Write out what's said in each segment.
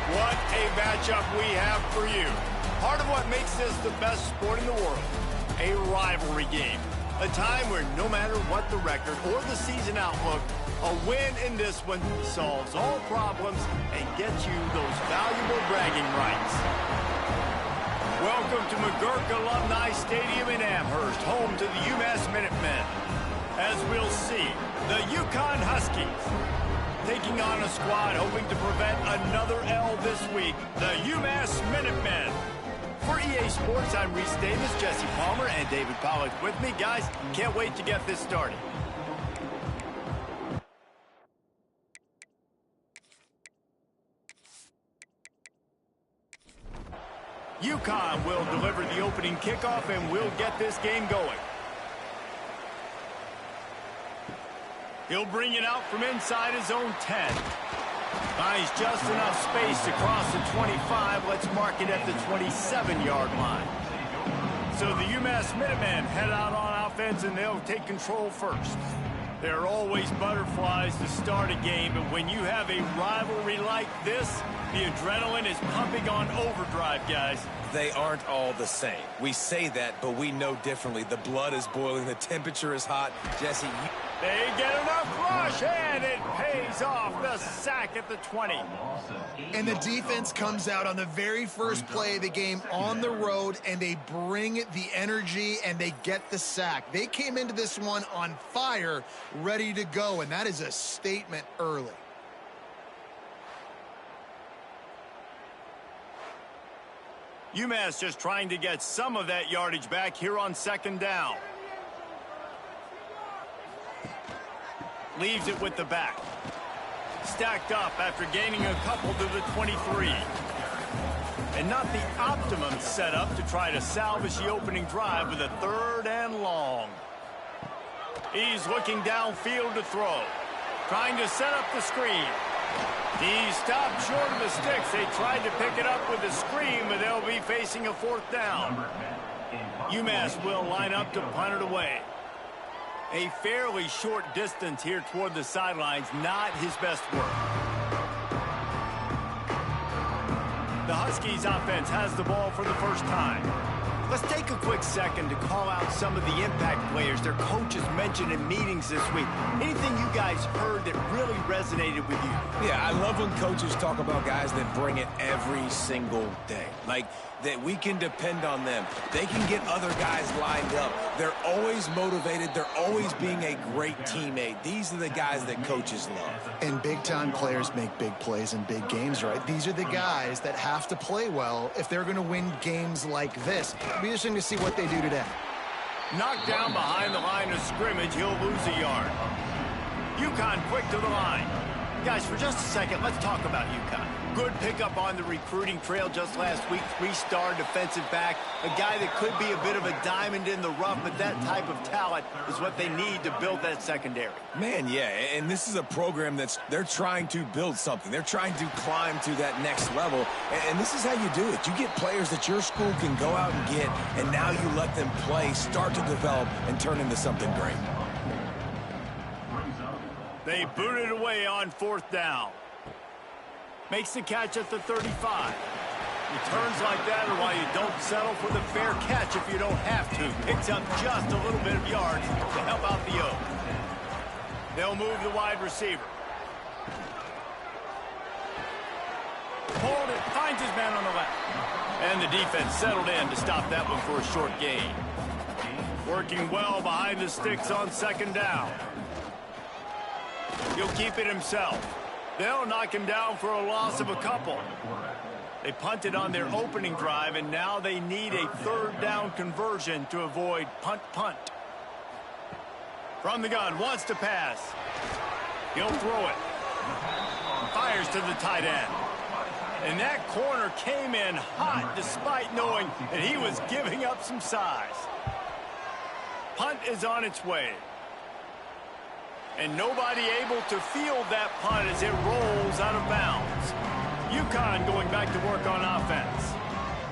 What a matchup we have for you. Part of what makes this the best sport in the world, a rivalry game. A time where no matter what the record or the season outlook, a win in this one solves all problems and gets you those valuable bragging rights. Welcome to McGuirk Alumni Stadium in Amherst, home to the UMass Minutemen. As we'll see, the UConn Huskies taking on a squad hoping to prevent another L this week, the UMass Minutemen. For EA Sports, I'm Reese Davis, Jesse Palmer, and David Pollack with me. Guys, can't wait to get this started. UConn will deliver the opening kickoff, and we'll get this game going. He'll bring it out from inside his own 10. Finds just enough space to cross the 25. Let's mark it at the 27-yard line. So the UMass Minutemen head out on offense, and they'll take control first. There are always butterflies to start a game, but when you have a rivalry like this, the adrenaline is pumping on overdrive, guys. They aren't all the same. We say that, but we know differently. The blood is boiling. The temperature is hot. Jesse, they get enough rush, and it pays off. The sack at the 20. And the defense comes out on the very first play of the game on the road, and they bring the energy, and they get the sack. They came into this one on fire, ready to go, and that is a statement early. UMass just trying to get some of that yardage back here on second down. Leaves it with the back. Stacked up after gaining a couple to the 23. And not the optimum setup to try to salvage the opening drive with a 3rd and long. He's looking downfield to throw. Trying to set up the screen. He stopped short of the sticks. They tried to pick it up with the screen, but they'll be facing a 4th down. UMass will line up to punt it away. A fairly short distance here toward the sidelines, not his best work. The Huskies offense has the ball for the first time. Let's take a quick second to call out some of the impact players their coaches mentioned in meetings this week. Anything you guys heard that really resonated with you? Yeah, I love when coaches talk about guys that bring it every single day. Like, that we can depend on them. They can get other guys lined up. They're always motivated. They're always being a great teammate. These are the guys that coaches love. And big-time players make big plays in big games, right? These are the guys that have to play well if they're going to win games like this. It'll be interesting to see what they do today. Knocked down behind the line of scrimmage, he'll lose a yard. UConn quick to the line. Guys, for just a second, let's talk about UConn. Good pickup on the recruiting trail just last week. 3-star defensive back. A guy that could be a bit of a diamond in the rough, but that type of talent is what they need to build that secondary. Man, yeah, and this is a program they're trying to build something. They're trying to climb to that next level, and this is how you do it. You get players that your school can go out and get, and now you let them play, start to develop, and turn into something great. They boot it away on 4th down. Makes the catch at the 35. Returns like that are why you don't settle for the fair catch if you don't have to. Picks up just a little bit of yards to help out the O. They'll move the wide receiver. Hold it, finds his man on the left. And the defense settled in to stop that one for a short gain. Working well behind the sticks on 2nd down. He'll keep it himself. They'll knock him down for a loss of a couple. They punted on their opening drive, and now they need a 3rd down conversion to avoid punt. From the gun, wants to pass. He'll throw it. Fires to the tight end. And that corner came in hot despite knowing that he was giving up some size. Punt is on its way. And nobody able to field that punt as it rolls out of bounds. UConn going back to work on offense.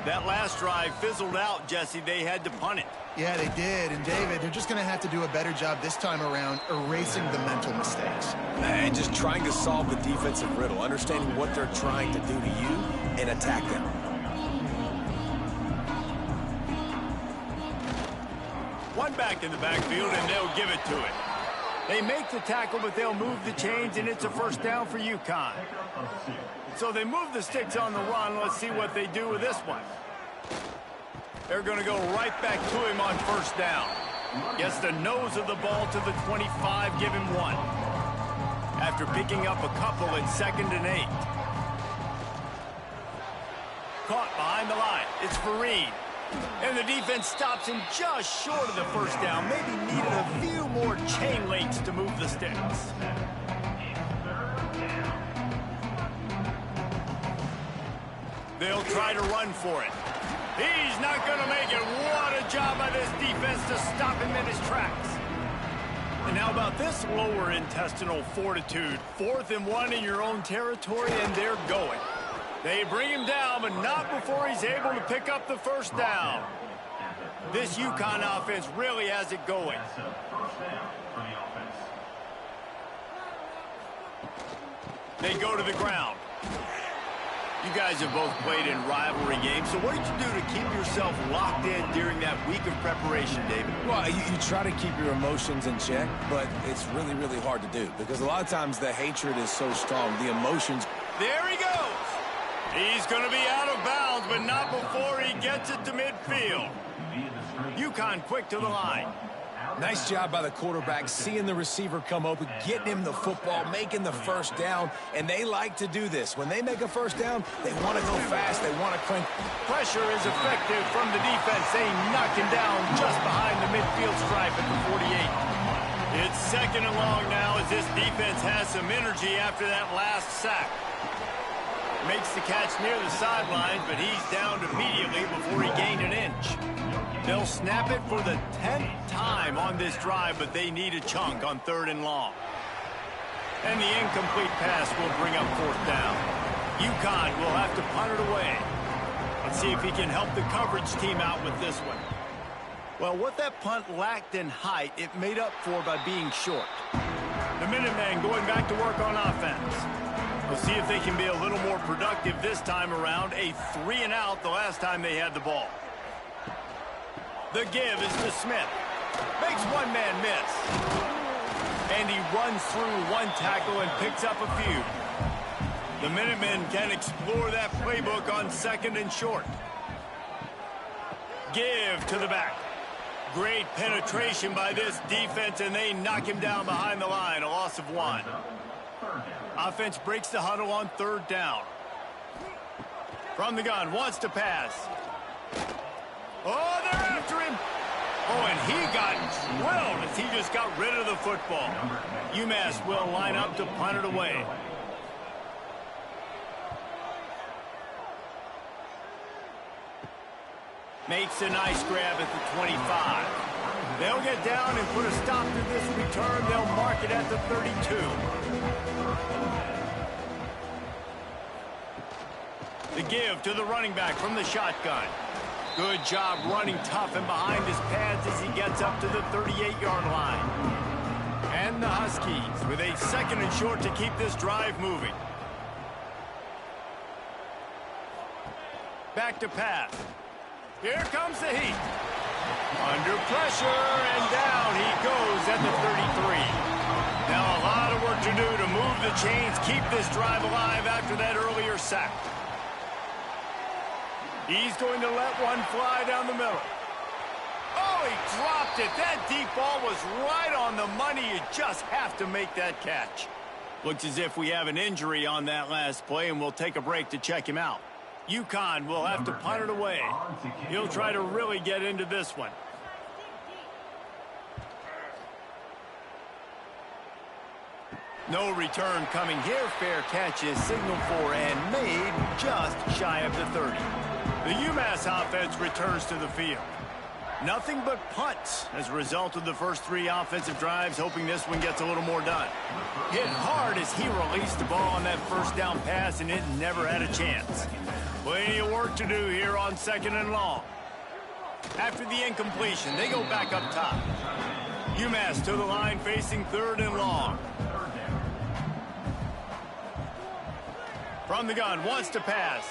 That last drive fizzled out, Jesse. They had to punt it. Yeah, they did. And, David, they're just going to have to do a better job this time around erasing the mental mistakes. And just trying to solve the defensive riddle, understanding what they're trying to do to you and attack them. One back in the backfield, and they'll give it to it. They make the tackle, but they'll move the chains, and it's a 1st down for UConn. So they move the sticks on the run. Let's see what they do with this one. They're going to go right back to him on 1st down. Gets the nose of the ball to the 25, give him 1. After picking up a couple at 2nd and 8. Caught behind the line. It's Vereen. And the defense stops him just short of the 1st down. Maybe needed a few more chain links to move the sticks. They'll try to run for it. He's not going to make it. What a job by this defense to stop him in his tracks. And how about this lower intestinal fortitude? 4th and 1 in your own territory, and they're going. They bring him down, but not before he's able to pick up the 1st down. This UConn offense really has it going. They go to the ground. You guys have both played in rivalry games, so what did you do to keep yourself locked in during that week of preparation, David? Well, you try to keep your emotions in check, but it's really, really hard to do because a lot of times the hatred is so strong, the emotions. There he goes. He's going to be out of bounds, but not before he gets it to midfield. UConn quick to the line. Nice job by the quarterback, seeing the receiver come open, getting him the football, making the 1st down, and they like to do this. When they make a 1st down, they want to go fast, they want to crank. Pressure is effective from the defense. They knock him down just behind the midfield stripe at the 48. It's 2nd and long now as this defense has some energy after that last sack. Makes the catch near the sidelines, but he's downed immediately before he gained an inch. They'll snap it for the 10th time on this drive, but they need a chunk on 3rd and long. And the incomplete pass will bring up 4th down. UConn will have to punt it away. Let's see if he can help the coverage team out with this one. Well, what that punt lacked in height, it made up for by being short. The Minutemen going back to work on offense. We'll see if they can be a little more productive this time around. A 3-and-out the last time they had the ball. The give is to Smith. Makes one man miss. And he runs through one tackle and picks up a few. The Minutemen can explore that playbook on 2nd and short. Give to the back. Great penetration by this defense, and they knock him down behind the line. A loss of 1. Offense breaks the huddle on 3rd down. From the gun, wants to pass. Oh, they're after him. Oh, and he got drilled as he just got rid of the football. UMass will line up to punt it away. Makes a nice grab at the 25. They'll get down and put a stop to this return. They'll mark it at the 32. The give to the running back from the shotgun. Good job running tough and behind his pads as he gets up to the 38-yard line. And the Huskies with a 2nd and short to keep this drive moving. Back to pass. Here comes the heat. Under pressure, and down he goes at the 33. Now a lot of work to do to move the chains, keep this drive alive after that earlier sack. He's going to let one fly down the middle. Oh, he dropped it. That deep ball was right on the money. You just have to make that catch. Looks as if we have an injury on that last play, and we'll take a break to check him out. UConn will have to punt it away. He'll try to really get into this one. No return coming here. Fair catch is signaled for and made just shy of the 30. The UMass offense returns to the field. Nothing but punts as a result of the first 3 offensive drives, hoping this one gets a little more done. Hit hard as he released the ball on that first down pass, and it never had a chance. Plenty of work to do here on 2nd and long. After the incompletion, they go back up top. UMass to the line facing 3rd and long. From the gun, wants to pass.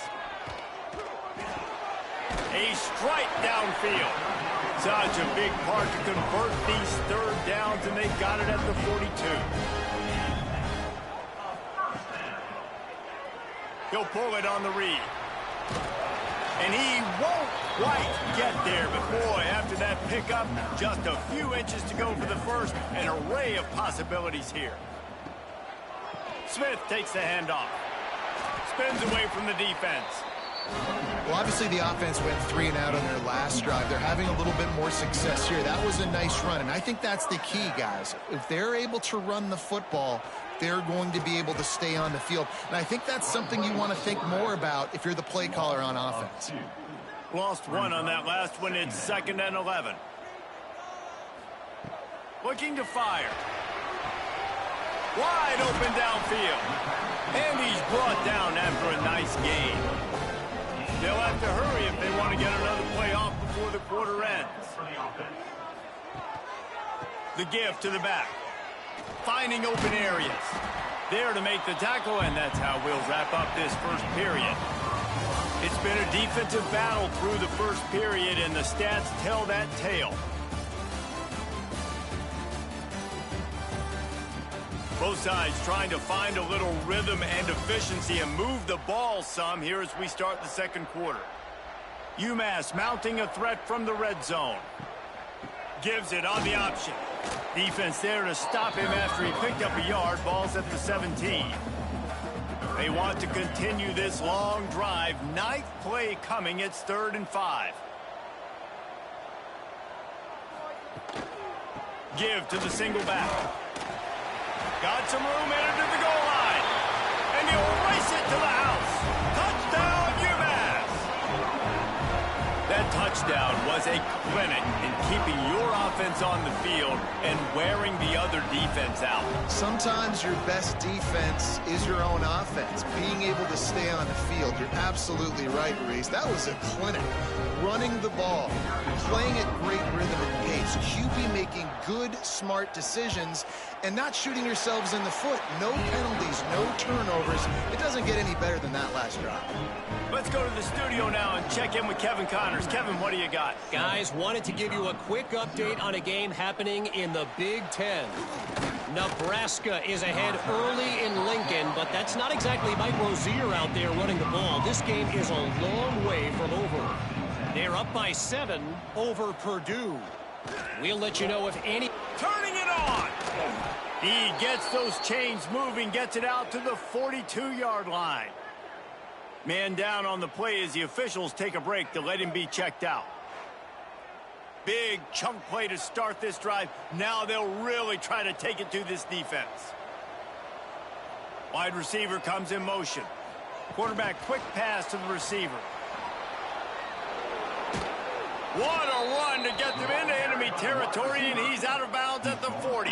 A strike downfield. Such a big part to convert these 3rd downs, and they got it at the 42. He'll pull it on the read. And he won't quite get there, but boy, after that pickup, just a few inches to go for the first. An array of possibilities here. Smith takes the handoff. Spins away from the defense. Well, obviously the offense went 3-and-out on their last drive. They're having a little bit more success here. That was a nice run, and I think that's the key, guys. If they're able to run the football, they're going to be able to stay on the field. And I think that's something you want to think more about if you're the play caller on offense. Lost one on that last one. It's 2nd and 11. Looking to fire. Wide open downfield. And he's brought down after a nice gain. They'll have to hurry if they want to get another play off before the quarter ends. The give to the back. Finding open areas. There to make the tackle, and that's how we'll wrap up this first period. It's been a defensive battle through the first period, and the stats tell that tale. Both sides trying to find a little rhythm and efficiency and move the ball some here as we start the 2nd quarter. UMass mounting a threat from the red zone. Gives it on the option. Defense there to stop him after he picked up a yard. Ball's at the 17. They want to continue this long drive. 9th play coming. It's 3rd and 5. Give to the single back. Got some room into the goal line. And he'll race it to the house. Touchdown, UMass. That That touchdown was a clinic in keeping your offense on the field and wearing the other defense out. Sometimes your best defense is your own offense, being able to stay on the field. You're absolutely right, Reese. That was a clinic. Running the ball, playing at great rhythm and pace, QB making good, smart decisions, and not shooting yourselves in the foot. No penalties, no turnovers. It doesn't get any better than that last drive. Let's go to the studio now and check in with Kevin Connors. Kevin, what do you got? Guys, wanted to give you a quick update on a game happening in the Big Ten. Nebraska is ahead early in Lincoln, but that's not exactly Mike Rozier out there running the ball. This game is a long way from over. They're up by 7 over Purdue. We'll let you know if any... Turning it on! He gets those chains moving, gets it out to the 42-yard line. Man down on the play as the officials take a break to let him be checked out. Big chunk play to start this drive. Now they'll really try to take it to this defense. Wide receiver comes in motion. Quarterback quick pass to the receiver. What a run to get them into enemy territory, and he's out of bounds at the 40.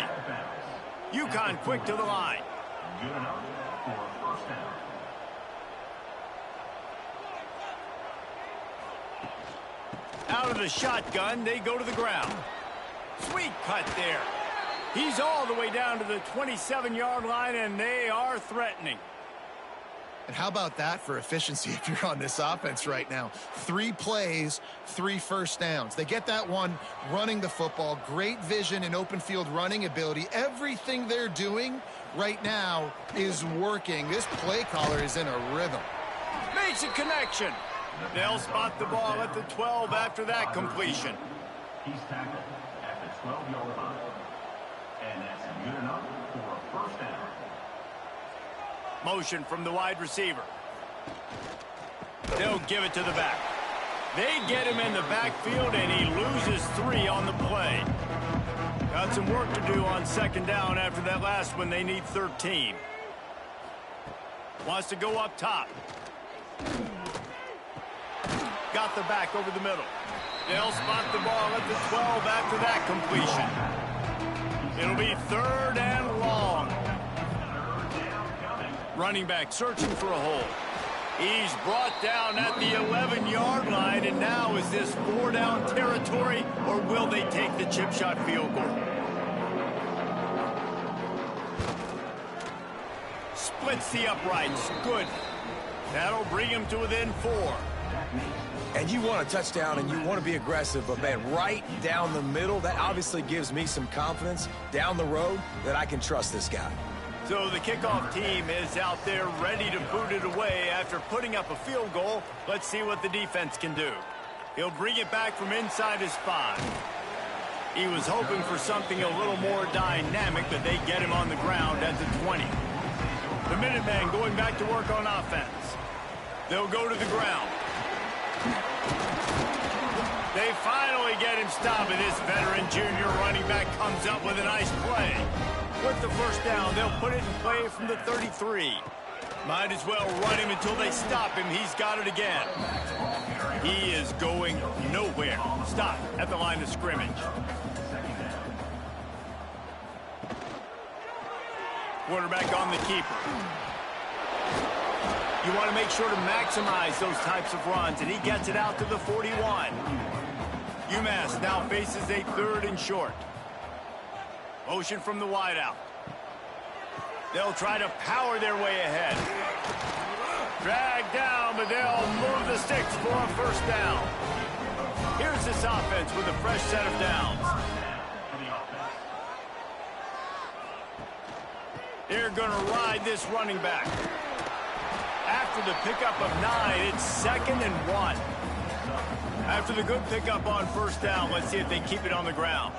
UConn quick to the line. Good enough for a first down. Out of the shotgun, they go to the ground. Sweet cut there. He's all the way down to the 27-yard line, and they are threatening. And how about that for efficiency if you're on this offense right now? 3 plays, 3 first downs. They get that one running the football, great vision and open field running ability. Everything they're doing right now is working. This play caller is in a rhythm. Makes a connection. They'll spot the ball at the 12 after that completion. He's tackled at the 12-yard line. And that's good enough for a first down. Motion from the wide receiver. They'll give it to the back. They get him in the backfield, and he loses 3 on the play. Got some work to do on second down after that last one. They need 13. Wants to go up top. Got the back over the middle. They'll spot the ball at the 12 after that completion. It'll be 3rd and long. Running back searching for a hole. He's brought down at the 11-yard line, and now is this 4-down territory, or will they take the chip shot field goal? Splits the uprights. Good. That'll bring him to within 4. And you want a touchdown and you want to be aggressive, but man, right down the middle, that obviously gives me some confidence down the road that I can trust this guy. So the kickoff team is out there ready to boot it away after putting up a field goal. Let's see what the defense can do. He'll bring it back from inside his 5. He was hoping for something a little more dynamic, but they get him on the ground at the 20. The Minutemen going back to work on offense. They'll go to the ground. They finally get him stopped, and this veteran junior running back comes up with a nice play. With the first down, they'll put it in play from the 33. Might as well run him until they stop him. He's got it again. He is going nowhere. Stop at the line of scrimmage. Quarterback on the keeper. You want to make sure to maximize those types of runs, and he gets it out to the 41. UMass now faces a 3rd and short. Motion from the wideout. They'll try to power their way ahead. Drag down, but they'll move the sticks for a first down. Here's this offense with a fresh set of downs. They're going to ride this running back. After the pickup of 9, it's 2nd and 1. After the good pickup on first down, let's see if they keep it on the ground.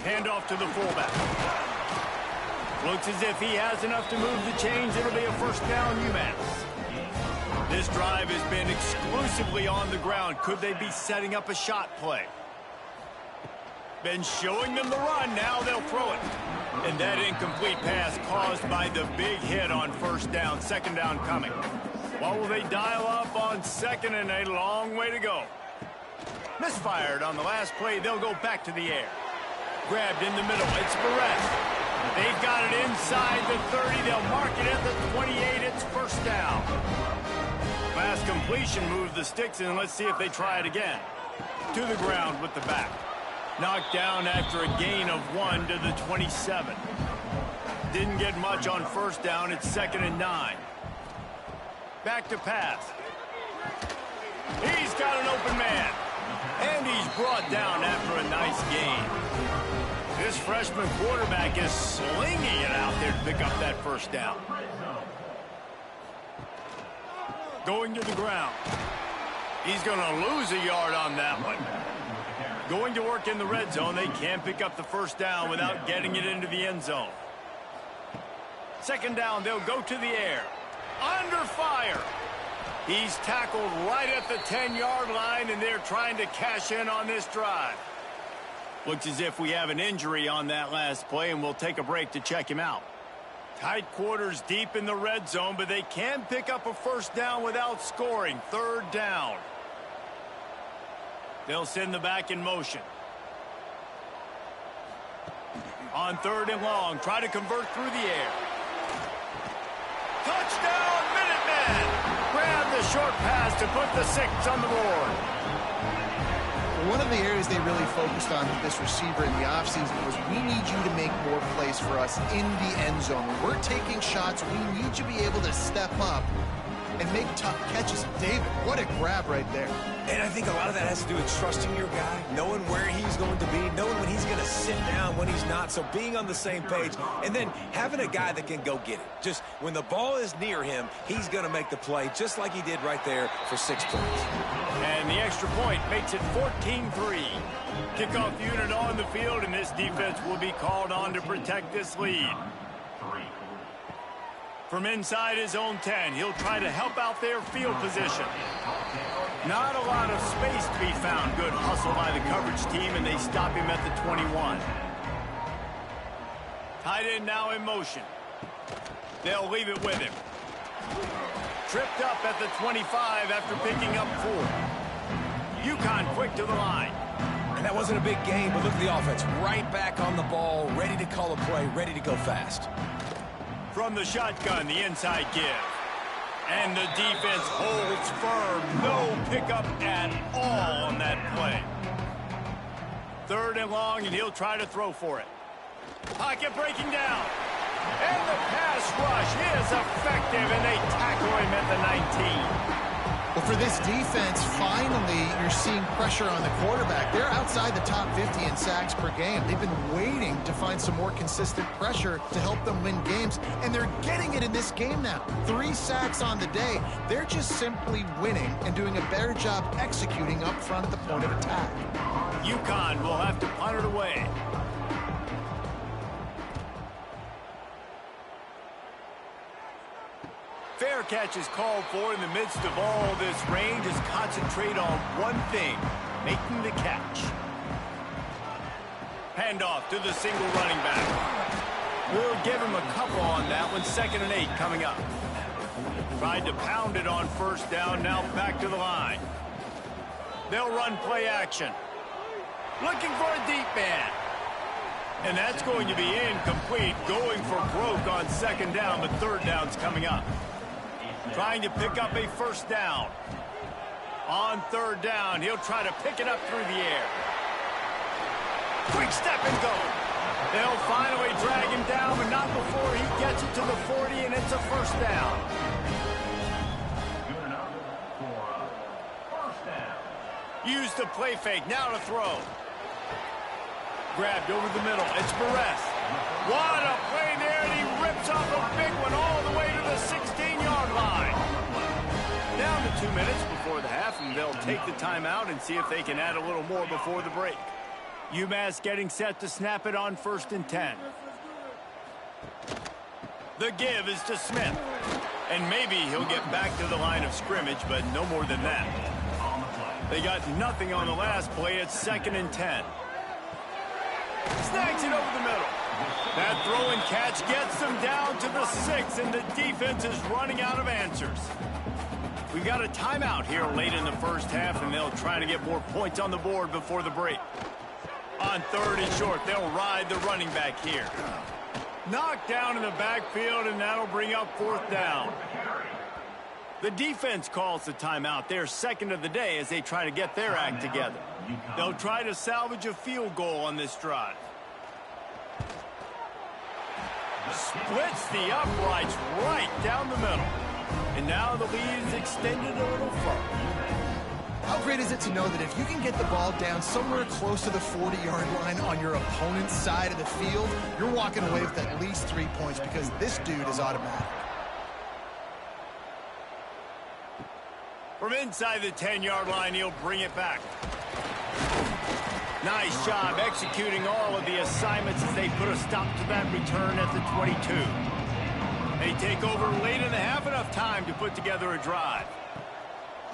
Handoff to the fullback. Looks as if he has enough to move the chains. It'll be a first down, UMass. This drive has been exclusively on the ground. Could they be setting up a shot play? Been showing them the run. Now they'll throw it. And that incomplete pass caused by the big hit on first down. Second down coming. What will they dial up on 2nd and 8? A long way to go. Misfired on the last play. They'll go back to the air. Grabbed in the middle. It's Perez. They've got it inside the 30. They'll mark it at the 28. It's first down. Last completion moved the sticks, and let's see if they try it again. To the ground with the back. Knocked down after a gain of 1 to the 27. Didn't get much on first down. It's 2nd and 9. Back to pass. He's got an open man. And he's brought down after a nice gain. This freshman quarterback is slinging it out there to pick up that first down. Going to the ground. He's going to lose a yard on that one. Going to work in the red zone. They can't pick up the first down without getting it into the end zone. 2nd down, they'll go to the air. Under fire. He's tackled right at the 10-yard line, and they're trying to cash in on this drive. Looks as if we have an injury on that last play, and we'll take a break to check him out. Tight quarters deep in the red zone, but they can pick up a first down without scoring. 3rd down. They'll send the back in motion. On 3rd and long, try to convert through the air. Touchdown, Minutemen! Grab the short pass to put the 6 on the board. One of the areas they really focused on with this receiver in the offseason was we need you to make more plays for us in the end zone. When we're taking shots, we need you to be able to step up and make tough catches. David, what a grab right there. And I think a lot of that has to do with trusting your guy, knowing where he's going to be, knowing when he's going to sit down, when he's not, so being on the same page, and then having a guy that can go get it. Just when the ball is near him, he's going to make the play, just like he did right there for 6 points. And the extra point makes it 14-3. Kickoff unit on the field, and this defense will be called on to protect this lead. From inside his own 10, he'll try to help out their field position. Not a lot of space to be found. Good hustle by the coverage team, and they stop him at the 21. Tight end now in motion. They'll leave it with him. Tripped up at the 25 after picking up 4. UConn quick to the line. And that wasn't a big game, but look at the offense. Right back on the ball, ready to call a play, ready to go fast. From the shotgun, the inside give. And the defense holds firm. No pickup at all on that play. 3rd and long, and he'll try to throw for it. Pocket breaking down. And the pass rush is effective, and they tackle him at the 19. Well, for this defense, finally, you're seeing pressure on the quarterback. They're outside the top 50 in sacks per game. They've been waiting to find some more consistent pressure to help them win games, and they're getting it in this game now. 3 sacks on the day. They're just simply winning and doing a better job executing up front at the point of attack. UConn will have to punt it away. Fair catch is called for in the midst of all this rain. Just concentrate on one thing, making the catch. Handoff to the single running back. We'll give him a couple on that one. 2nd and 8 coming up. Tried to pound it on first down. Now back to the line. They'll run play action. Looking for a deep man. And that's going to be incomplete. Going for broke on 2nd down, but 3rd down's coming up. Trying to pick up a first down. On 3rd down, he'll try to pick it up through the air. Quick step and go. They'll finally drag him down, but not before he gets it to the 40, and it's a first down. Good enough for first down. Use the play fake, now to throw. Grabbed over the middle, it's Perez. What a play there, and he rips off a big one all the way to the 16-yard line. Down to 2 minutes before the half, and they'll take the timeout and see if they can add a little more before the break. UMass getting set to snap it on 1st and 10. The give is to Smith. And maybe he'll get back to the line of scrimmage, but no more than that. They got nothing on the last play. It's 2nd and 10. Snags it over the middle. That throw and catch gets them down to the 6, and the defense is running out of answers. We've got a timeout here late in the first half, and they'll try to get more points on the board before the break. On 3rd and short, they'll ride the running back here. Knocked down in the backfield, and that'll bring up 4th down. The defense calls the timeout. They're 2nd of the day as they try to get their act together. They'll try to salvage a field goal on this drive. Splits the uprights right down the middle. And now the lead is extended a little further. How great is it to know that if you can get the ball down somewhere close to the 40-yard line on your opponent's side of the field, you're walking away with at least 3 points because this dude is automatic. From inside the 10-yard line, he'll bring it back. Nice job executing all of the assignments as they put a stop to that return at the 22. They take over late in the half, enough time to put together a drive.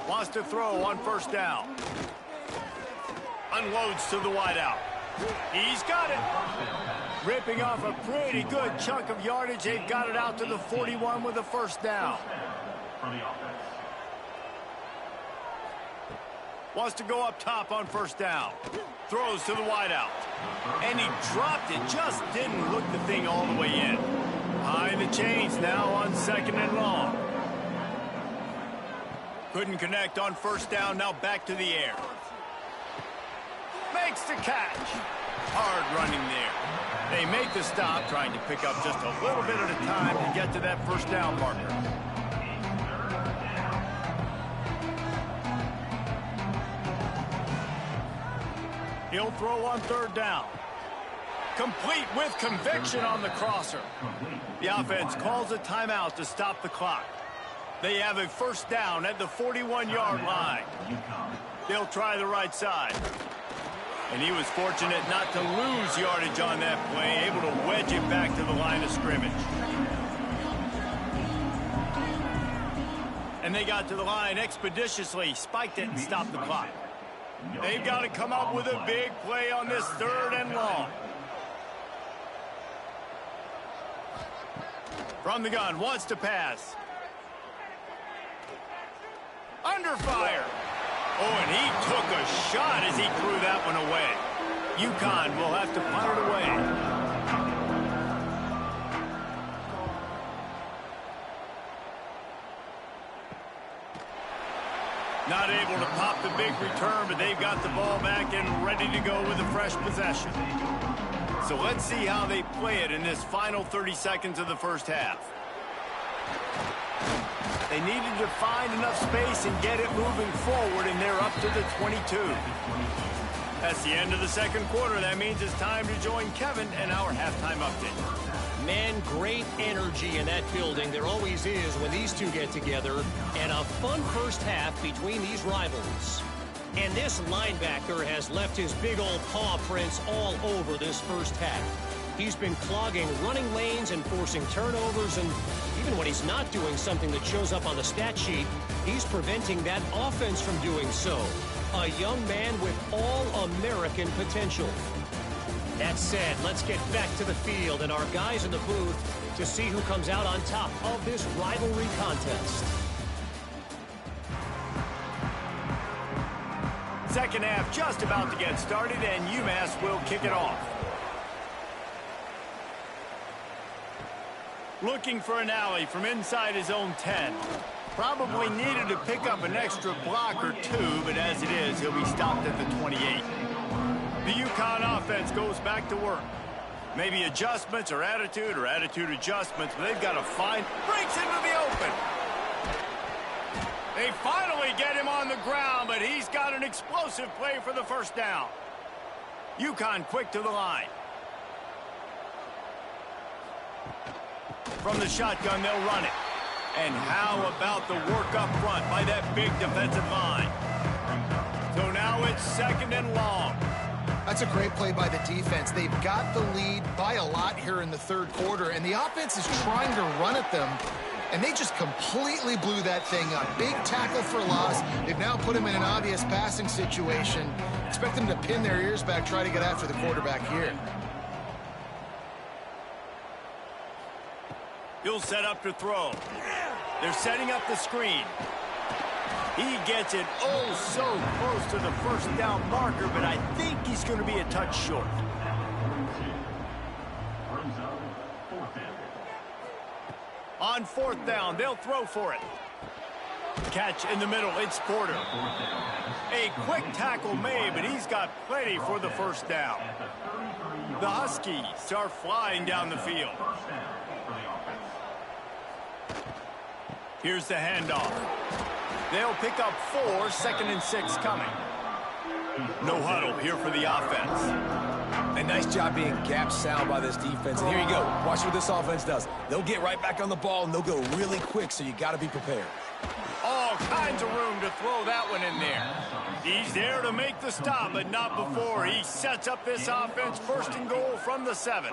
Wants to throw on 1st down. Unloads to the wideout. He's got it. Ripping off a pretty good chunk of yardage. They've got it out to the 41 with a 1st down. Wants to go up top on 1st down. Throws to the wideout. And he dropped it. Just didn't hook the thing all the way in. High the chains now on 2nd and long. Couldn't connect on 1st down. Now back to the air. Makes the catch. Hard running there. They make the stop, trying to pick up just a little bit at a time to get to that 1st down marker. He'll throw on 3rd down. Complete with conviction on the crosser. The offense calls a timeout to stop the clock. They have a 1st down at the 41-yard line. They'll try the right side. And he was fortunate not to lose yardage on that play, able to wedge it back to the line of scrimmage. And they got to the line expeditiously, spiked it and stopped the clock. They've got to come up with a big play on this 3rd and long. From the gun, wants to pass. Under fire. Oh, and he took a shot as he threw that one away. UConn will have to punt it away. Not able to pop the big return, but they've got the ball back and ready to go with a fresh possession. So let's see how they play it in this final 30 seconds of the first half. They needed to find enough space and get it moving forward, and they're up to the 22. That's the end of the 2nd quarter. That means it's time to join Kevin and our halftime update. Man, great energy in that building. There always is when these two get together. And a fun first half between these rivals. And this linebacker has left his big old paw prints all over this first half. He's been clogging running lanes and forcing turnovers, and even when he's not doing something that shows up on the stat sheet, he's preventing that offense from doing so. A young man with all-American potential. That said, let's get back to the field and our guys in the booth to see who comes out on top of this rivalry contest. Second half just about to get started, and UMass will kick it off. Looking for an alley from inside his own 10. Probably needed to pick up an extra block or two, but as it is, he'll be stopped at the 28. The UConn offense goes back to work. Maybe adjustments or attitude adjustments, but they've got to find. Breaks into the open. They finally get him on the ground, but he's got an explosive play for the 1st down. UConn quick to the line. From the shotgun, they'll run it. And how about the work up front by that big defensive line? So now it's 2nd and long. That's a great play by the defense. They've got the lead by a lot here in the 3rd quarter, and the offense is trying to run at them, and they just completely blew that thing up. Big tackle for loss. They've now put him in an obvious passing situation. Expect them to pin their ears back, try to get after the quarterback here. He'll set up to throw. They're setting up the screen. He gets it oh so close to the first down marker, but I think he's going to be a touch short. On fourth down, they'll throw for it. Catch in the middle, it's Porter. A quick tackle made, but he's got plenty for the first down. The Huskies are flying down the field. Here's the handoff. They'll pick up 4, 2nd and 6 coming. No huddle here for the offense. A nice job being gap sound by this defense. And here you go. Watch what this offense does. They'll get right back on the ball, and they'll go really quick, so you got to be prepared. All kinds of room to throw that one in there. He's there to make the stop, but not before. He sets up this offense 1st and goal from the 7.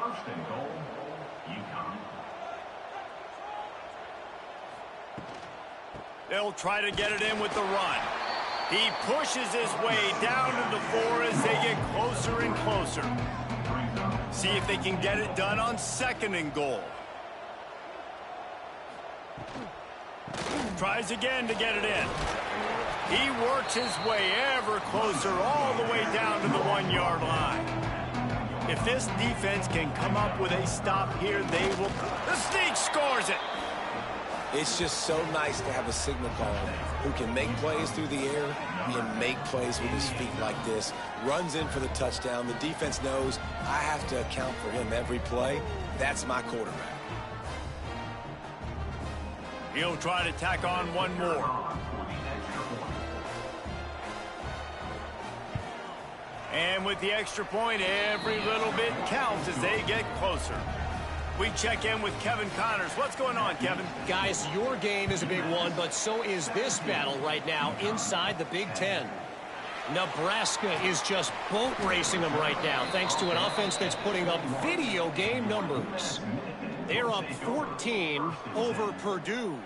They'll try to get it in with the run. He pushes his way down to the 4 as they get closer and closer. See if they can get it done on 2nd and goal. Tries again to get it in. He works his way ever closer all the way down to the 1-yard line. If this defense can come up with a stop here, they will. The Sneak scores it. It's just so nice to have a signal caller who can make plays through the air and make plays with his feet like this. Runs in for the touchdown. The defense knows I have to account for him every play. That's my quarterback. He'll try to tack on one more. And with the extra point, every little bit counts as they get closer. We check in with Kevin Connors. What's going on, Kevin? Guys, your game is a big one, but so is this battle right now inside the Big Ten. Nebraska is just boat racing them right now, thanks to an offense that's putting up video game numbers. They're up 14 over Purdue.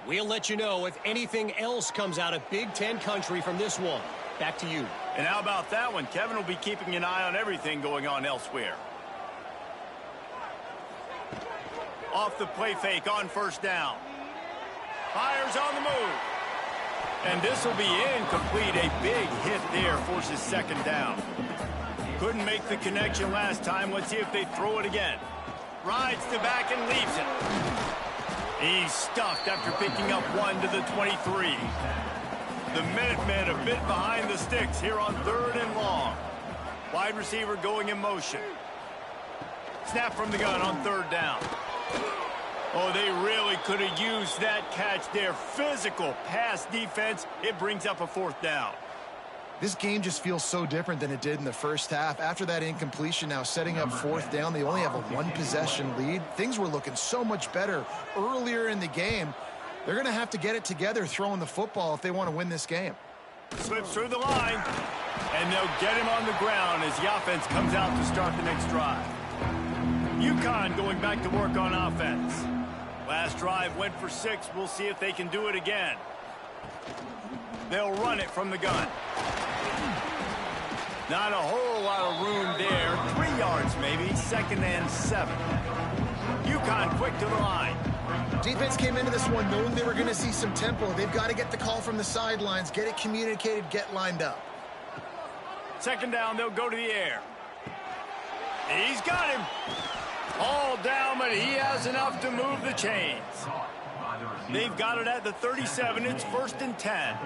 We'll let you know if anything else comes out of Big Ten country from this one. Back to you. And how about that one? Kevin will be keeping an eye on everything going on elsewhere. Off the play fake on 1st down. Fires on the move. And this will be incomplete. A big hit there forces 2nd down. Couldn't make the connection last time. Let's see if they throw it again. Rides the back and leaves it. He's stuffed after picking up 1 to the 23. The Minutemen a bit behind the sticks here on 3rd and long. Wide receiver going in motion. Snap from the gun on 3rd down. Oh, they really could have used that catch there. Physical pass defense. It brings up a 4th down. This game just feels so different than it did in the first half. After that incompletion, now setting up 4th down, they only have a 1-possession lead. Things were looking so much better earlier in the game. They're going to have to get it together throwing the football if they want to win this game. Slips through the line, and they'll get him on the ground as the offense comes out to start the next drive. UConn going back to work on offense. Last drive went for 6. We'll see if they can do it again. They'll run it from the gun. Not a whole lot of room there. 3 yards maybe. 2nd and 7. UConn quick to the line. Defense came into this one knowing they were going to see some tempo. They've got to get the call from the sidelines, get it communicated, get lined up. 2nd down, they'll go to the air. He's got him. All down, but he has enough to move the chains. They've got it at the 37. It's 1st and 10.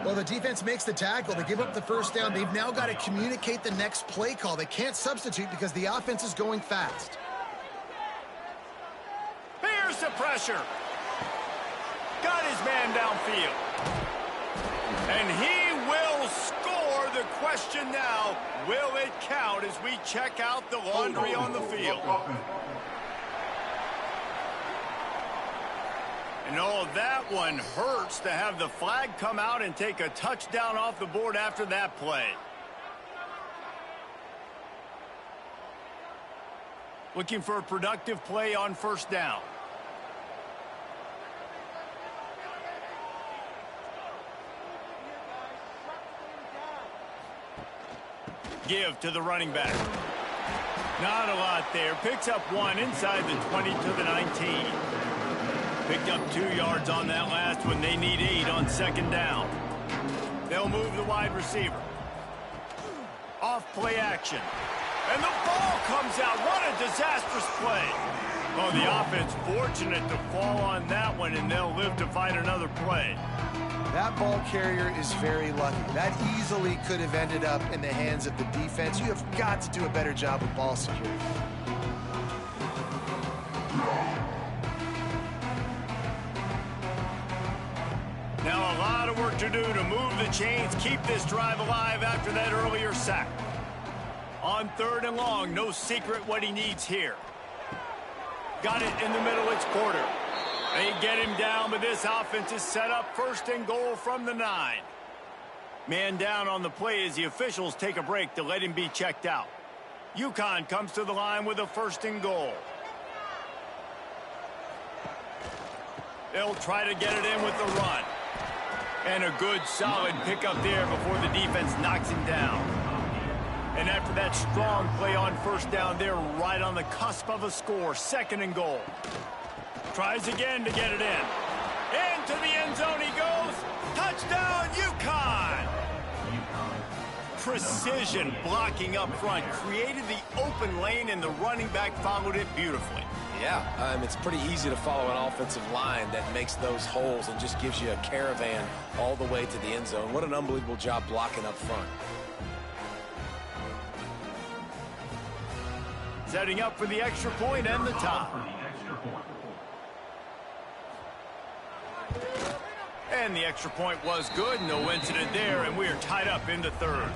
Well, the defense makes the tackle. They give up the 1st down. They've now got to communicate the next play call. They can't substitute because the offense is going fast. Here's the pressure. Got his man downfield. And he will score. The question now, will it count as we check out the laundry on the field? And oh, that one hurts to have the flag come out and take a touchdown off the board after that play. Looking for a productive play on 1st down. Give to the running back. Not a lot there. Picks up 1 inside the 20 to the 19. Picked up 2 yards on that last one. They need 8 on second down. They'll move the wide receiver. Off play action. And the ball comes out. What a disastrous play. Oh, the offense fortunate to fall on that one, and they'll live to fight another play. That ball carrier is very lucky. That easily could have ended up in the hands of the defense. You have got to do a better job with ball security. Now a lot of work to do to move the chains, keep this drive alive after that earlier sack. On 3rd and long, no secret what he needs here. Got it in the middle, it's Porter. They get him down, but this offense is set up 1st and goal from the 9. Man down on the play as the officials take a break to let him be checked out. UConn comes to the line with a 1st and goal. They'll try to get it in with the run. And a good, solid pickup there before the defense knocks him down. And after that strong play on 1st down, they're right on the cusp of a score. 2nd and goal. Tries again to get it in. Into the end zone he goes. Touchdown, UConn! Precision blocking up front. Created the open lane, and the running back followed it beautifully. Yeah, it's pretty easy to follow an offensive line that makes those holes and just gives you a caravan all the way to the end zone. What an unbelievable job blocking up front. Setting up for the extra point and the tie. And the extra point was good. No incident there, and we are tied up in the 3rd.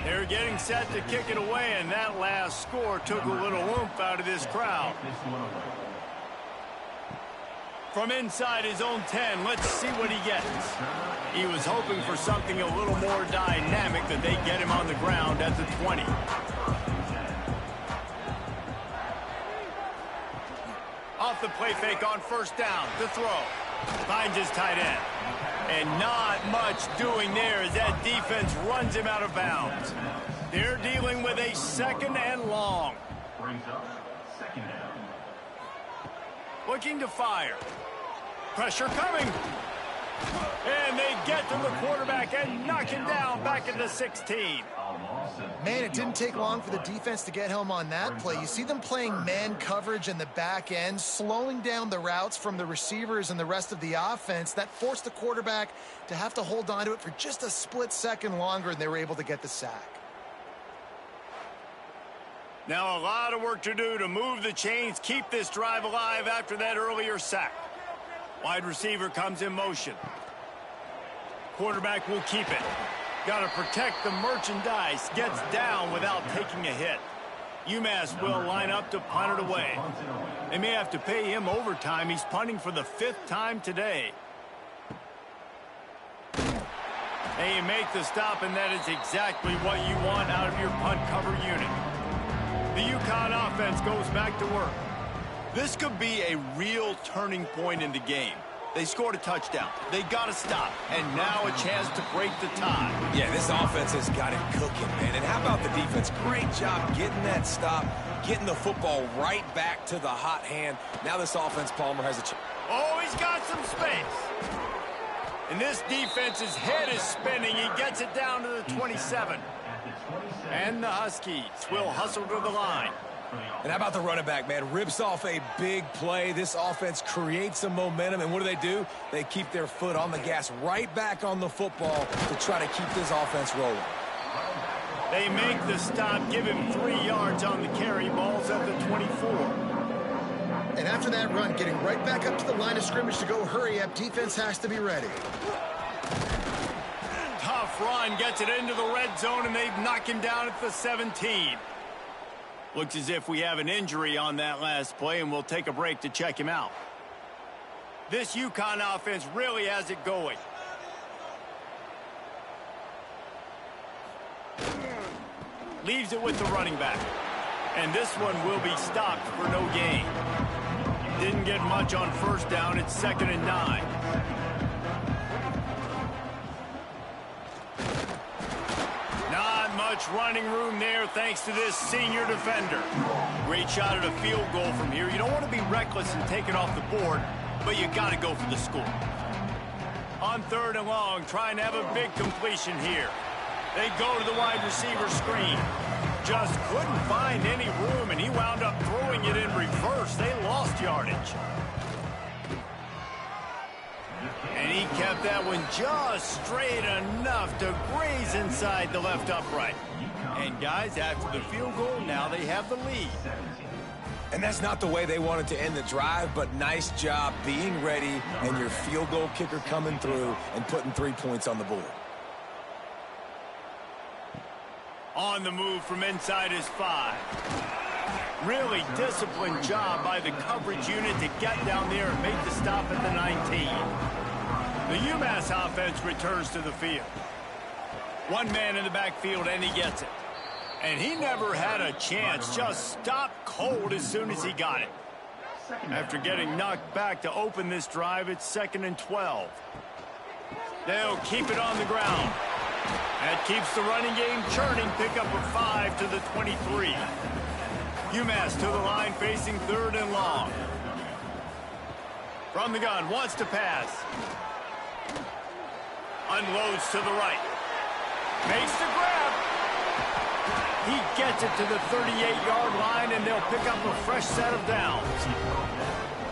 They're getting set to kick it away, and that last score took a little oomph out of this crowd. From inside his own 10, let's see what he gets. He was hoping for something a little more dynamic, that they get him on the ground at the 20. Off the play fake on 1st down. The throw. Finds his tight end. And not much doing there as that defense runs him out of bounds. They're dealing with a 2nd and long. Brings up 2nd down. Looking to fire. Pressure coming. And they get to the quarterback and knock him down back into 16. Man, it didn't take long for the defense to get home on that play. You see them playing man coverage in the back end, slowing down the routes from the receivers and the rest of the offense. That forced the quarterback to have to hold on to it for just a split second longer, and they were able to get the sack. Now a lot of work to do to move the chains, keep this drive alive after that earlier sack. Wide receiver comes in motion. Quarterback will keep it. Got to protect the merchandise. Gets down without taking a hit. UMass will line up to punt it away. They may have to pay him overtime. He's punting for the 5th time today. They make the stop, and that is exactly what you want out of your punt cover unit. The UConn offense goes back to work. This could be a real turning point in the game. They scored a touchdown. They got to stop. And now a chance to break the tie. Yeah, this offense has got it cooking, man. And how about the defense? Great job getting that stop, getting the football right back to the hot hand. Now this offense, Palmer, has a chance. Oh, he's got some space. And this defense's head is spinning. He gets it down to the 27. And the Huskies will hustle to the line. And how about the running back, man? Rips off a big play. This offense creates some momentum. And what do? They keep their foot on the gas right back on the football to try to keep this offense rolling. They make the stop, give him 3 yards on the carry. Ball's at the 24. And after that run, getting right back up to the line of scrimmage to go hurry up, defense has to be ready. Tough run, gets it into the red zone, and they knock him down at the 17. Looks as if we have an injury on that last play, and we'll take a break to check him out. This UConn offense really has it going. Leaves it with the running back. And this one will be stopped for no gain. Didn't get much on 1st down. It's 2nd and 9. Not much running room there thanks to this senior defender. Great shot at a field goal from here. You don't want to be reckless and take it off the board. but you got to go for the score. On 3rd and long, trying to have a big completion here. They go to the wide receiver screen. Just couldn't find any room, and he wound up throwing it in reverse. They lost yardage. And he kept that one just straight enough to graze inside the left upright. And guys, after the field goal, now they have the lead. And that's not the way they wanted to end the drive, but nice job being ready and your field goal kicker coming through and putting 3 points on the board. On the move from inside his 5. Really disciplined job by the coverage unit to get down there and make the stop at the 19. The UMass offense returns to the field. One man in the backfield, and he gets it. And he never had a chance, just stopped cold as soon as he got it. After getting knocked back to open this drive, it's 2nd and 12. They'll keep it on the ground. That keeps the running game churning. Pick up a 5 to the 23. UMass to the line, facing 3rd and long. From the gun, wants to pass. Unloads to the right. Makes the grab. He gets it to the 38-yard line, and they'll pick up a fresh set of downs.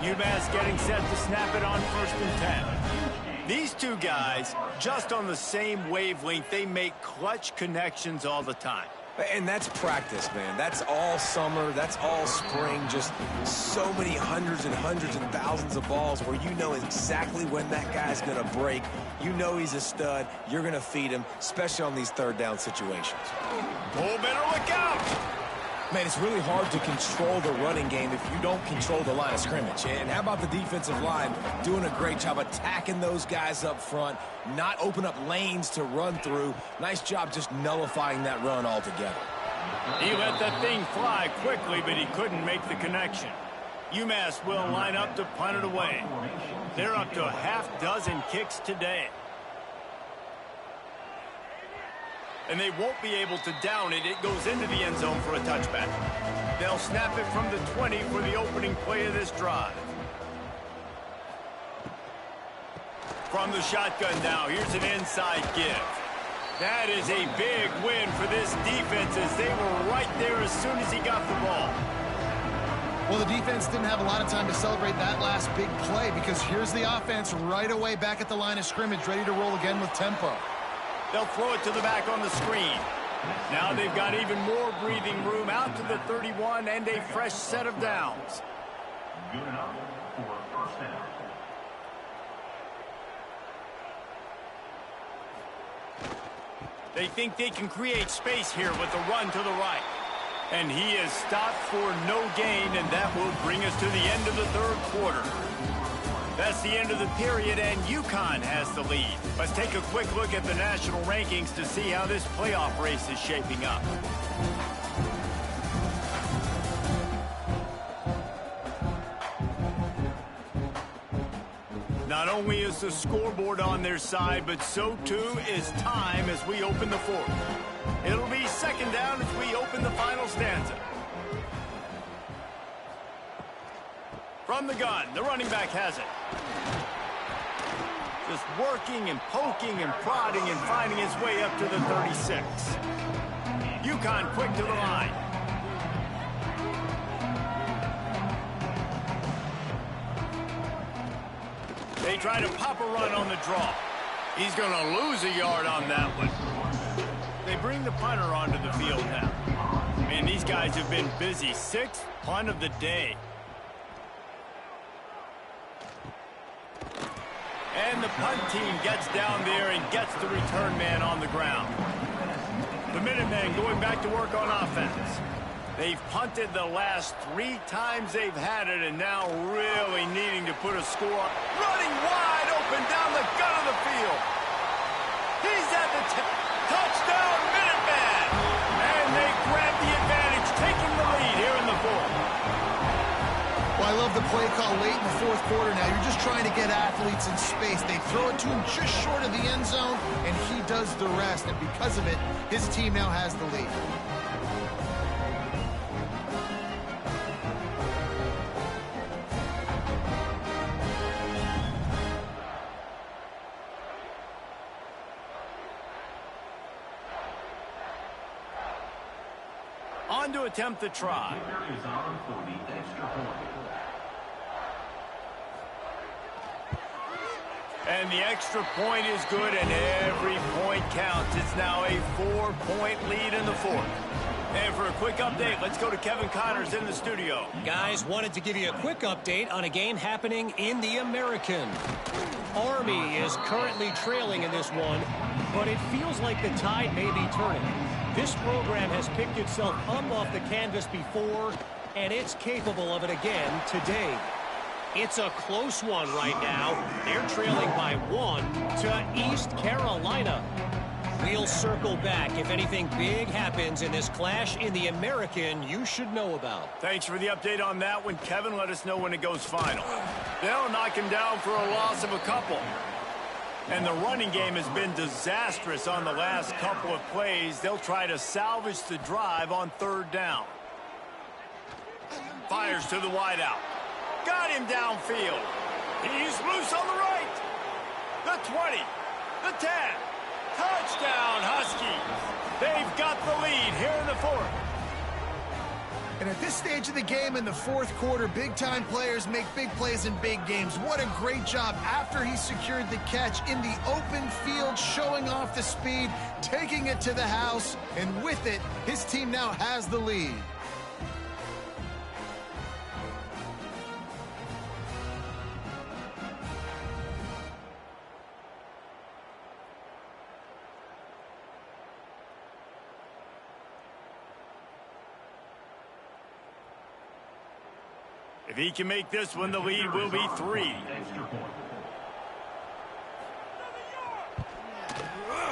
UMass getting set to snap it on 1st and 10. These two guys, just on the same wavelength, they make clutch connections all the time. And that's practice, man. That's all summer. That's all spring. Just so many hundreds and hundreds and thousands of balls where you know exactly when that guy's going to break. You know he's a stud. You're going to feed him, especially on these 3rd down situations. Oh, better look out! Man, it's really hard to control the running game if you don't control the line of scrimmage. And how about the defensive line doing a great job attacking those guys up front, not open up lanes to run through. Nice job just nullifying that run altogether. He let that thing fly quickly, but he couldn't make the connection. UMass will line up to punt it away. They're up to a half-dozen kicks today. And they won't be able to down it. It goes into the end zone for a touchback. They'll snap it from the 20 for the opening play of this drive. From the shotgun now, here's an inside give. That is a big win for this defense as they were right there as soon as he got the ball. Well, the defense didn't have a lot of time to celebrate that last big play because here's the offense right away back at the line of scrimmage, ready to roll again with tempo. They'll throw it to the back on the screen. Now they've got even more breathing room out to the 31 and a fresh set of downs. Good enough for a 1st down. They think they can create space here with a run to the right. And he is stopped for no gain, and that will bring us to the end of the 3rd quarter. That's the end of the period, and UConn has the lead. Let's take a quick look at the national rankings to see how this playoff race is shaping up. Not only is the scoreboard on their side, but so too is time as we open the 4th. It'll be 2nd down as we open the final stanza. From the gun, the running back has it. Just working and poking and prodding and finding his way up to the 36. UConn quick to the line. They try to pop a run on the draw. He's going to lose a yard on that one. They bring the punter onto the field now. Man, these guys have been busy. 6th punt of the day. And the punt team gets down there and gets the return man on the ground. The Minutemen going back to work on offense. They've punted the last 3 times they've had it, and now really needing to put a score. Running wide open down the gut of the field. He's at the touchdown, Minutemen! And they grab the advantage, taking the lead here in the 4th. Well, I love the play call late in the 4th quarter now. You're just trying to get athletes in space. They throw it to him just short of the end zone, and he does the rest. And because of it, his team now has the lead. on to attempt the try. Kicker is on for the extra point. And the extra point is good, and every point counts. It's now a 4-point lead in the fourth. And for a quick update, let's go to Kevin Connors in the studio. Guys, wanted to give you a quick update on a game happening in the American. Army is currently trailing in this one, but it feels like the tide may be turning. This program has picked itself up off the canvas before, and it's capable of it again today. It's a close one right now. They're trailing by 1 to East Carolina. We'll circle back if anything big happens in this clash in the American you should know about. Thanks for the update on that one, Kevin. Let us know when it goes final. They'll knock him down for a loss of a couple. And the running game has been disastrous on the last couple of plays. They'll try to salvage the drive on third down. Fires to the wideout. Got him downfield. He's loose on the right. The 20. The 10. Touchdown, Huskies. They've got the lead here in the fourth. And at this stage of the game in the fourth quarter, big-time players make big plays in big games. What a great job after he secured the catch in the open field, showing off the speed, taking it to the house, and with it, his team now has the lead. If he can make this one, the lead will be 3. Extra point.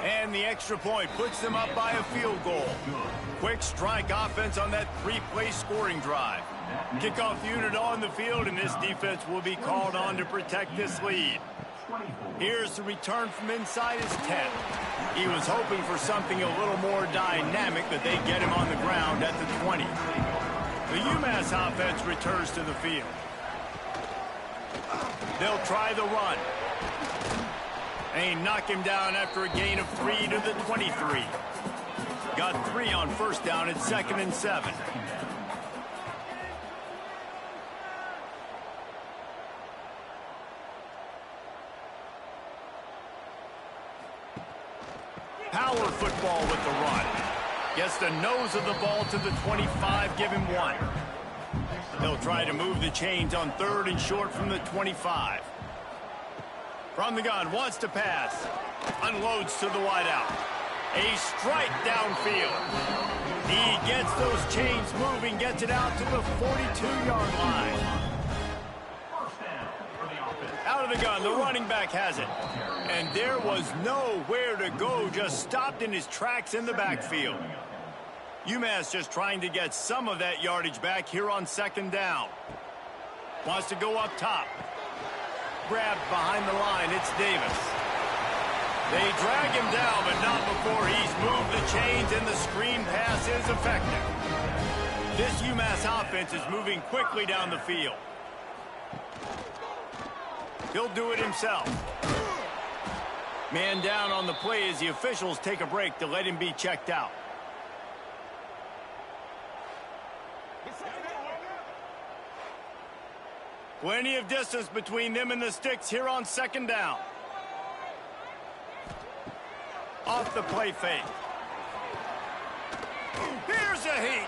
And the extra point puts them up by a field goal. Quick strike offense on that 3-play scoring drive. Kickoff unit on the field, and this defense will be called on to protect this lead. Here's the return from inside his 10. He was hoping for something a little more dynamic, but they get him on the ground at the 20. The UMass offense returns to the field. They'll try the run. They knock him down after a gain of 3 to the 23. Got 3 on first down at 2nd and 7. Power football with the run. Gets the nose of the ball to the 25, give him 1. They'll try to move the chains on 3rd and short from the 25. From the gun, wants to pass. Unloads to the wideout. A strike downfield. He gets those chains moving, gets it out to the 42-yard line. First down for the offense. Out of the gun, the running back has it. And there was nowhere to go, just stopped in his tracks in the backfield. UMass just trying to get some of that yardage back here on 2nd down. Wants to go up top. Grabbed behind the line, it's Davis. They drag him down, but not before he's moved the chains, and the screen pass is effective. This UMass offense is moving quickly down the field. He'll do it himself. Man down on the play as the officials take a break to let him be checked out. Plenty of distance between them and the sticks here on 2nd down. Off the play fake. Here's a heat.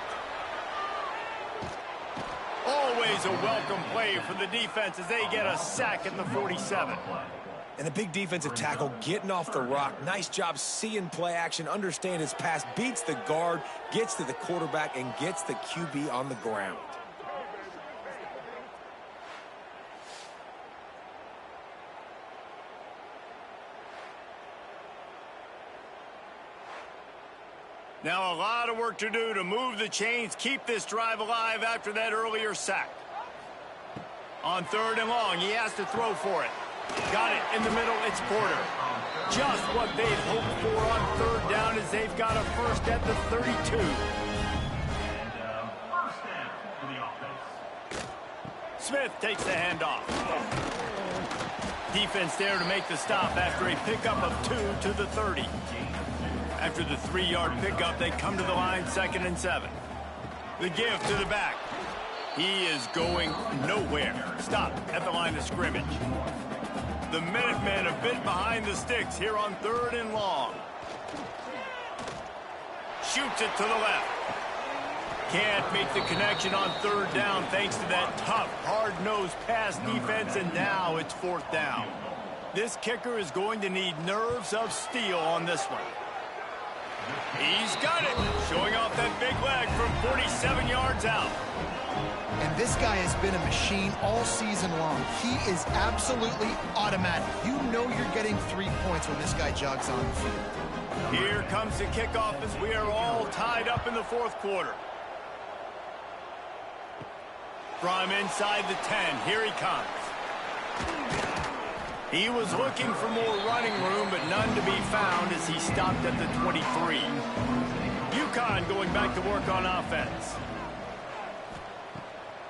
Always a welcome play for the defense as they get a sack at the 47. And a big defensive tackle getting off the rock. Nice job seeing play action, understand his pass, beats the guard, gets to the quarterback, and gets the QB on the ground. Now a lot of work to do to move the chains, keep this drive alive after that earlier sack. On 3rd and long, he has to throw for it. Got it in the middle, it's Porter. Just what they'd hoped for on 3rd down as they've got a first at the 32. And first down for the offense. Smith takes the handoff. Defense there to make the stop after a pickup of 2 to the 30. After the 3-yard pickup, they come to the line 2nd and 7. The give to the back. He is going nowhere. Stop at the line of scrimmage. The Minutemen a bit behind the sticks here on 3rd and long. Shoots it to the left. Can't make the connection on 3rd down thanks to that tough, hard-nosed pass defense, and now it's 4th down. This kicker is going to need nerves of steel on this one. He's got it, showing off that big leg from 47 yards out. And this guy has been a machine all season long. He is absolutely automatic. You know you're getting 3 points when this guy jogs on the field. Here comes the kickoff as we are all tied up in the 4th quarter. From inside the 10, here he comes. He was looking for more running room, but none to be found as he stopped at the 23. UConn going back to work on offense.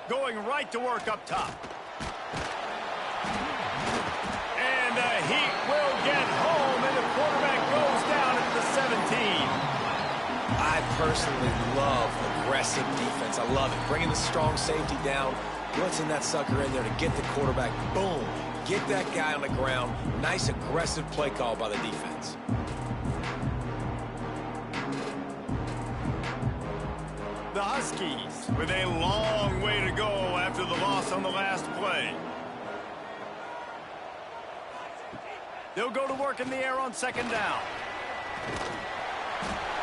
Going right to work up top. And the Heat will get home, and the quarterback goes down at the 17. I personally love aggressive defense. I love it. Bringing the strong safety down, blitzing that sucker in there to get the quarterback. Boom. Get that guy on the ground. Nice aggressive play call by the defense. The Huskies with a long way to go after the loss on the last play. They'll go to work in the air on 2nd down.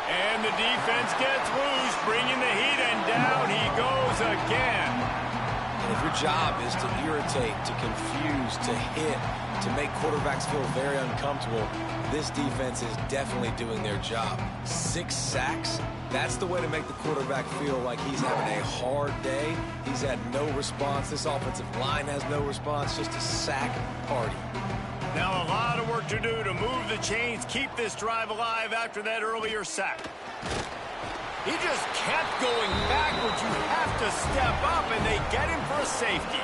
And the defense gets loose, bringing the Heat, and down he goes again. And if your job is to irritate, to confuse, to hit, to make quarterbacks feel very uncomfortable, this defense is definitely doing their job. 6 sacks, that's the way to make the quarterback feel like he's having a hard day. He's had no response. This offensive line has no response, just a sack party. Now a lot of work to do to move the chains, keep this drive alive after that earlier sack. He just kept going backwards. You have to step up, and they get him for a safety.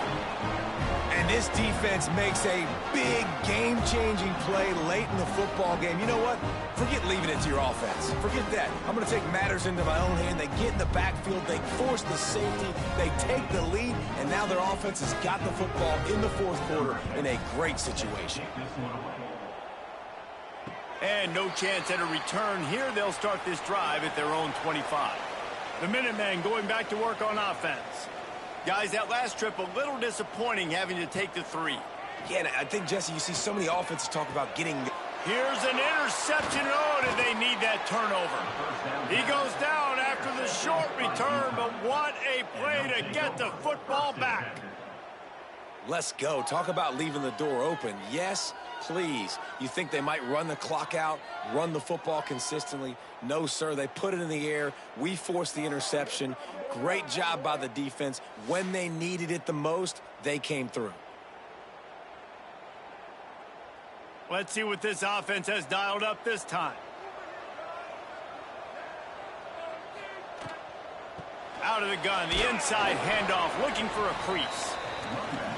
And this defense makes a big game-changing play late in the football game. You know what? Forget leaving it to your offense. Forget that. I'm going to take matters into my own hand. They get in the backfield. They force the safety. They take the lead, and now their offense has got the football in the 4th quarter in a great situation. And no chance at a return here. They'll start this drive at their own 25. The Minutemen going back to work on offense. Guys, that last trip a little disappointing having to take the 3. Yeah, and I think, Jesse, you see so many offenses talk about getting... Here's an interception. Oh, did they need that turnover? He goes down after the short return, but what a play to get the football back. Let's go. Talk about leaving the door open. Yes, please. You think they might run the clock out, run the football consistently? No, sir. They put it in the air. We forced the interception. Great job by the defense. When they needed it the most, they came through. Let's see what this offense has dialed up this time. Out of the gun, the inside handoff, looking for a crease.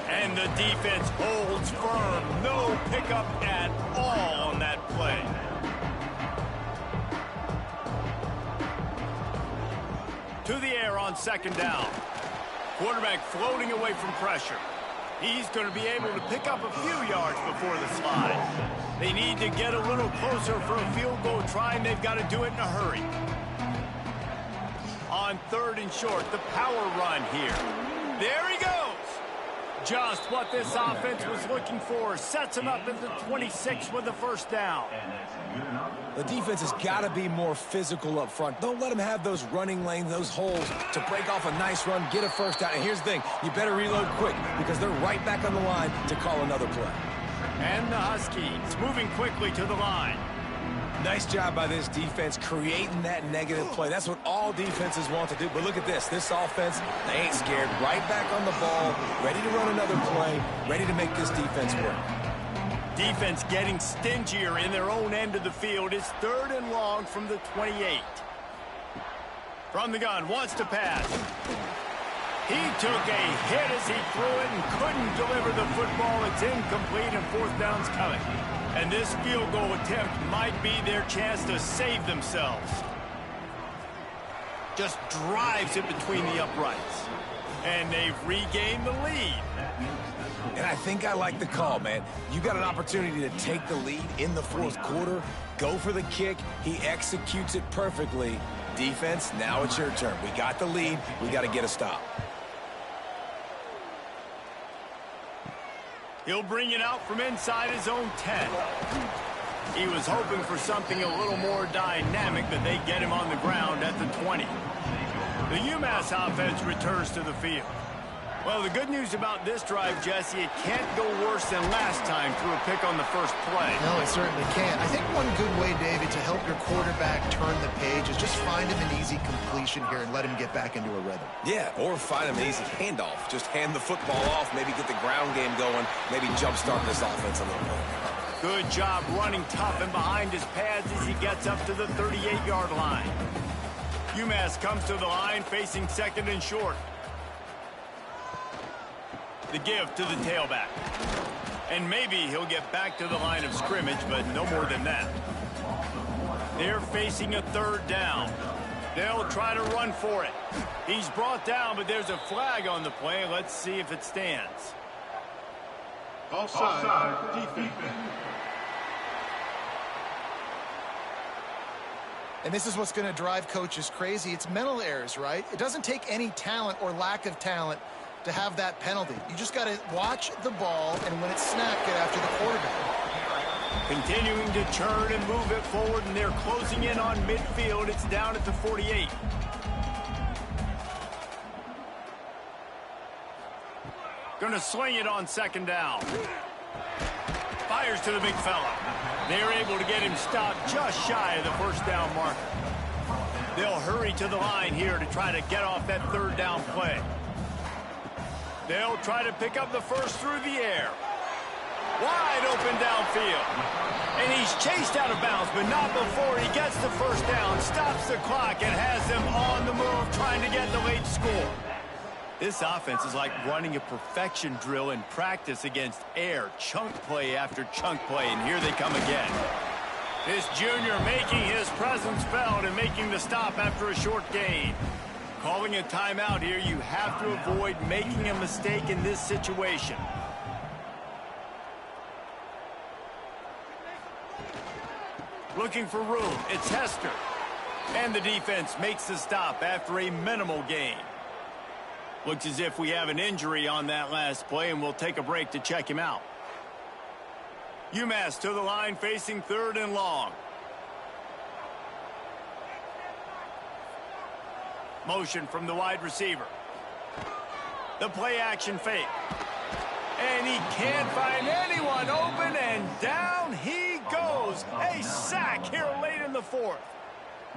And the defense holds firm. No pickup at all on that play. To the air on 2nd down. Quarterback floating away from pressure. He's going to be able to pick up a few yards before the slide. They need to get a little closer for a field goal try, and they've got to do it in a hurry. On 3rd and short, the power run here. There he goes. Just what this offense was looking for. Sets him up at the 26 with the 1st down. The defense has got to be more physical up front. Don't let them have those running lanes, those holes to break off a nice run, get a 1st down. And here's the thing, you better reload quick because they're right back on the line to call another play. And the Huskies moving quickly to the line. Nice job by this defense creating that negative play. That's what all defenses want to do. But look at this. This offense, they ain't scared. Right back on the ball, ready to run another play, ready to make this defense work. Defense getting stingier in their own end of the field. It's 3rd and long from the 28. From the gun, wants to pass. He took a hit as he threw it and couldn't deliver the football. It's incomplete, and 4th down's coming. And this field goal attempt might be their chance to save themselves. just drives it between the uprights. And they've regained the lead. And I think I like the call, man. You got an opportunity to take the lead in the fourth quarter. Go for the kick. He executes it perfectly. Defense, now it's your turn. We got the lead. We got to get a stop. He'll bring it out from inside his own 10. He was hoping for something a little more dynamic, but they get him on the ground at the 20. The UMass offense returns to the field. Well, the good news about this drive, Jesse, it can't go worse than last time through a pick on the first play. No, it certainly can't. I think one good way, David, to help your quarterback turn the page is just find him an easy completion here and let him get back into a rhythm. Yeah, or find him an easy handoff. Just hand the football off, maybe get the ground game going, maybe jumpstart this offense a little bit. Good job running tough and behind his pads as he gets up to the 38-yard line. UMass comes to the line facing second and short. The give to the tailback. And maybe he'll get back to the line of scrimmage, but no more than that. They're facing a third down. They'll try to run for it. He's brought down, but there's a flag on the play. Let's see if it stands. Offside, defense. And this is what's going to drive coaches crazy. It's mental errors, right? It doesn't take any talent or lack of talent to have that penalty. You just got to watch the ball, and when it's snapped, get after the quarterback. Continuing to turn and move it forward, and they're closing in on midfield. It's down at the 48. Gonna sling it on second down. Fires to the big fella. They're able to get him stopped just shy of the first down marker. They'll hurry to the line here to try to get off that third down play. They'll try to pick up the first through the air. Wide open downfield. And he's chased out of bounds, but not before he gets the first down, stops the clock, and has them on the move trying to get the late score. This offense is like running a perfection drill in practice against air. Chunk play after chunk play, and here they come again. This junior making his presence felt and making the stop after a short gain. Calling a timeout here, you have to avoid making a mistake in this situation. Looking for room, it's Hester. And the defense makes the stop after a minimal gain. Looks as if we have an injury on that last play, and we'll take a break to check him out. UMass to the line facing third and long. Motion from the wide receiver. The play action fake. And he can't find anyone open, and down he goes. A sack here late in the fourth.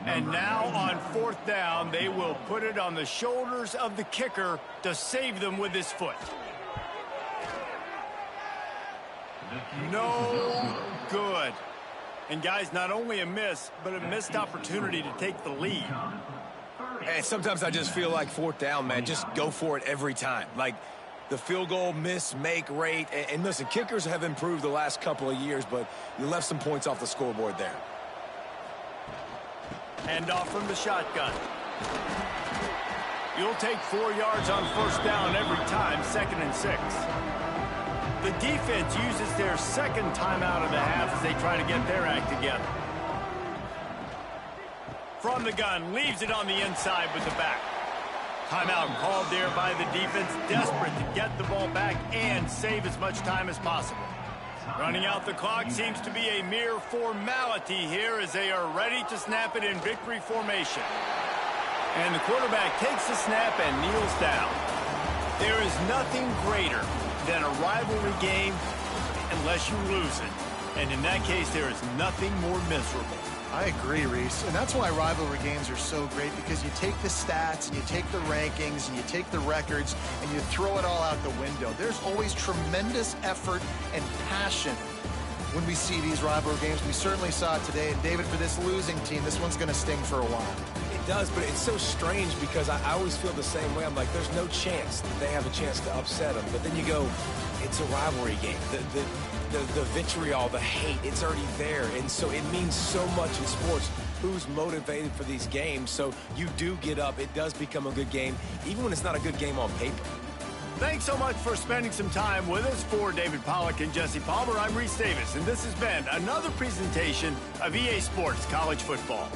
And now on fourth down, they will put it on the shoulders of the kicker to save them with his foot. No good. And guys, not only a miss, but a missed opportunity to take the lead. And sometimes I just feel like fourth down, man, just go for it every time. Like the field goal miss-make rate. And listen, kickers have improved the last couple of years, but you left some points off the scoreboard there. Hand off from the shotgun. You'll take 4 yards on first down every time, 2nd and 6. The defense uses their second timeout of the half as they try to get their act together. From the gun, leaves it on the inside with the back. Timeout called there by the defense, desperate to get the ball back and save as much time as possible. Running out the clock seems to be a mere formality here as they are ready to snap it in victory formation. And the quarterback takes the snap and kneels down. There is nothing greater than a rivalry game unless you lose it. And in that case, there is nothing more miserable. I agree, Reese. And that's why rivalry games are so great, because you take the stats and you take the rankings and you take the records and you throw it all out the window. There's always tremendous effort and passion when we see these rivalry games. We certainly saw it today. And David, for this losing team, this one's going to sting for a while. It does, but it's so strange because I always feel the same way. I'm like, there's no chance that they have a chance to upset them. But then you go, it's a rivalry game. The vitriol, the hate, it's already there. And so it means so much in sports who's motivated for these games. So you do get up. It does become a good game, even when it's not a good game on paper. Thanks so much for spending some time with us. For David Pollack and Jesse Palmer, I'm Reese Davis, and this has been another presentation of EA Sports College Football.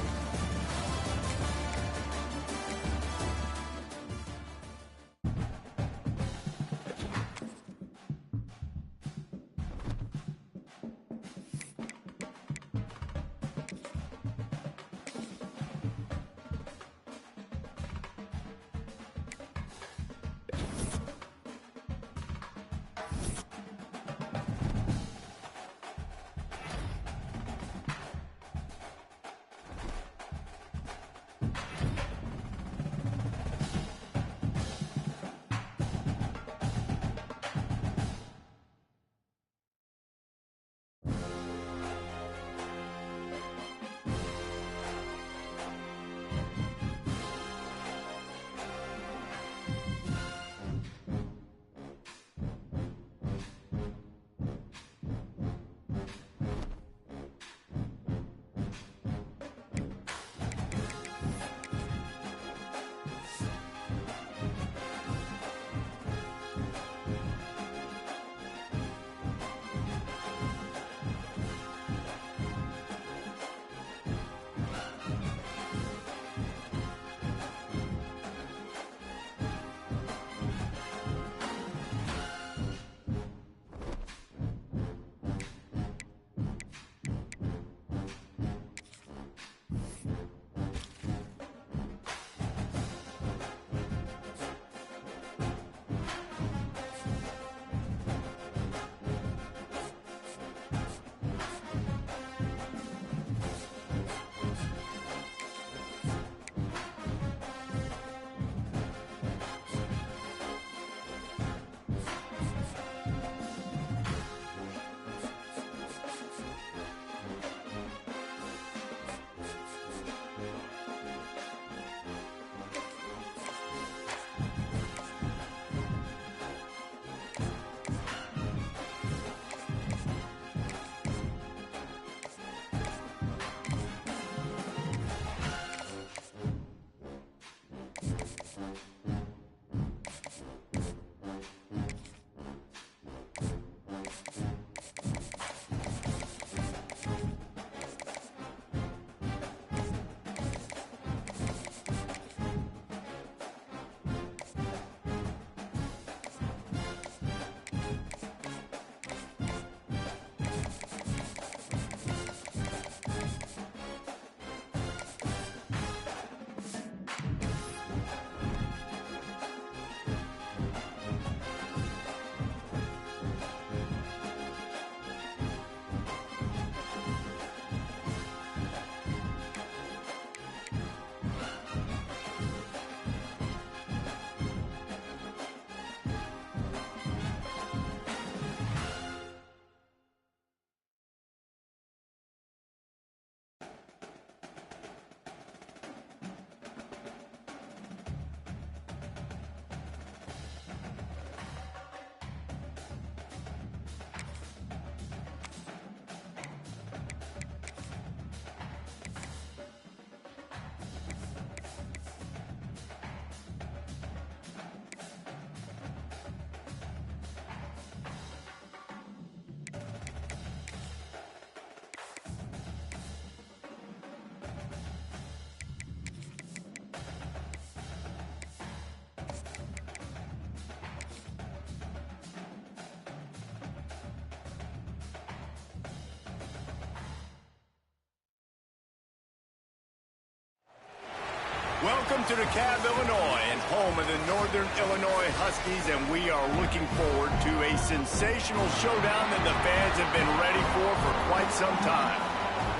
Welcome to DeKalb, Illinois, and home of the Northern Illinois Huskies, and we are looking forward to a sensational showdown that the fans have been ready for quite some time.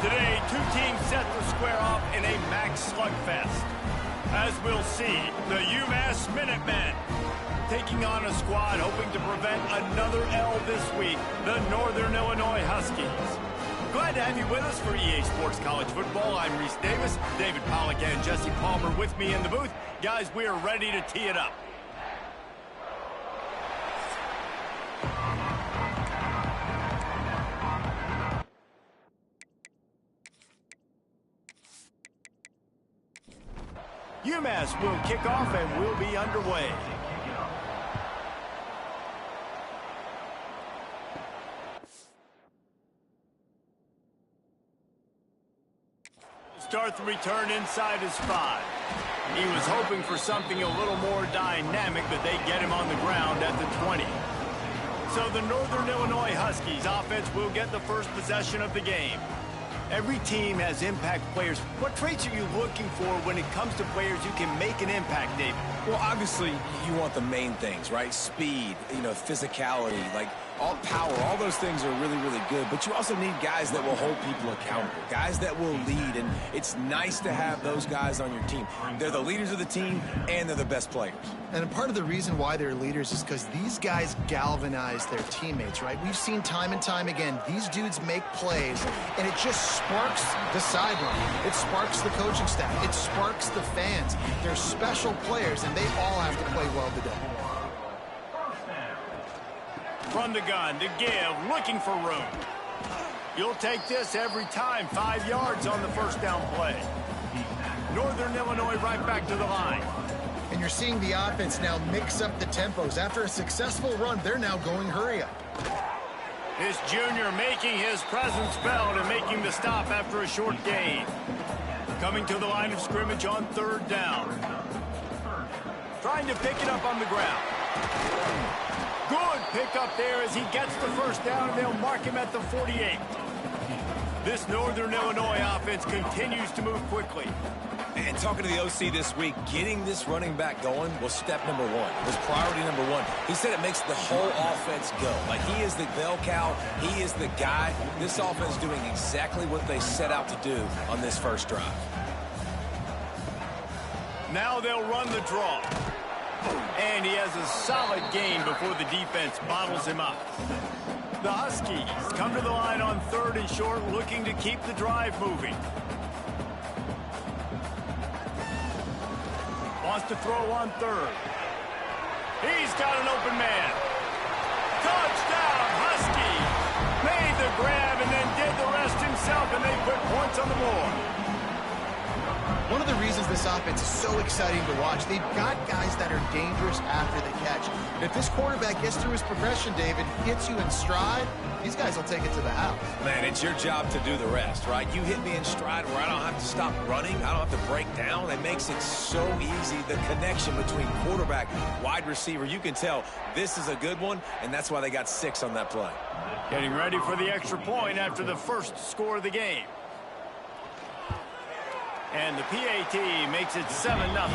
Today, two teams set to square off in a MAC slugfest. As we'll see, the UMass Minutemen taking on a squad hoping to prevent another L this week, the Northern Illinois Huskies. Glad to have you with us for EA Sports College Football. I'm Reese Davis, David Pollack and Jesse Palmer with me in the booth. Guys, we are ready to tee it up. UMass will kick off and will be underway. Start the return inside his 5. He was hoping for something a little more dynamic, but they get him on the ground at the 20. So the Northern Illinois Huskies offense will get the first possession of the game. Every team has impact players. What traits are you looking for when it comes to players who can make an impact, David? Well, obviously, you want the main things, right? Speed, physicality, like all power, all those things are really, really good. But you also need guys that will hold people accountable, guys that will lead. And it's nice to have those guys on your team. They're the leaders of the team, and they're the best players. And part of the reason why they're leaders is because these guys galvanize their teammates, right? We've seen time and time again, these dudes make plays, and it just sparks the sideline. It sparks the coaching staff. It sparks the fans. They're special players, and they all have to play well today. From the gun to give, looking for room. You'll take this every time. 5 yards on the first down play. Northern Illinois right back to the line. And you're seeing the offense now mix up the tempos. After a successful run, they're now going hurry up. This junior making his presence felt and making the stop after a short gain. Coming to the line of scrimmage on 3rd down. Trying to pick it up on the ground. Good pick up there as he gets the first down, and they'll mark him at the 48. This Northern Illinois offense continues to move quickly. And talking to the OC this week, getting this running back going was step number 1. It was priority number 1. He said it makes the whole offense go. Like, he is the bell cow. He is the guy. This offense is doing exactly what they set out to do on this first drive. Now they'll run the draw. And he has a solid gain before the defense bottles him up. The Huskies come to the line on 3rd and short, looking to keep the drive moving. Wants to throw on 3rd. He's got an open man. Touchdown, Husky! Made the grab and then did the rest himself, and they put points on the board. One of the reasons this offense is so exciting to watch, they've got guys that are dangerous after the catch. And if this quarterback gets through his progression, David, hits you in stride, these guys will take it to the house. Man, it's your job to do the rest, right? You hit me in stride where I don't have to stop running. I don't have to break down. It makes it so easy. The connection between quarterback, wide receiver, you can tell this is a good one, and that's why they got 6 on that play. Getting ready for the extra point after the first score of the game. And the PAT makes it 7-0.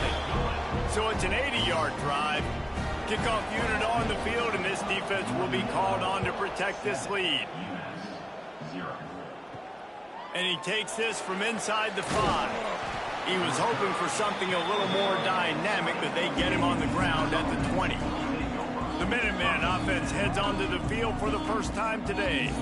So it's an 80-yard drive. Kickoff unit on the field, and this defense will be called on to protect this lead. And he takes this from inside the 5. He was hoping for something a little more dynamic, but they get him on the ground at the 20. The Minuteman offense heads onto the field for the first time today.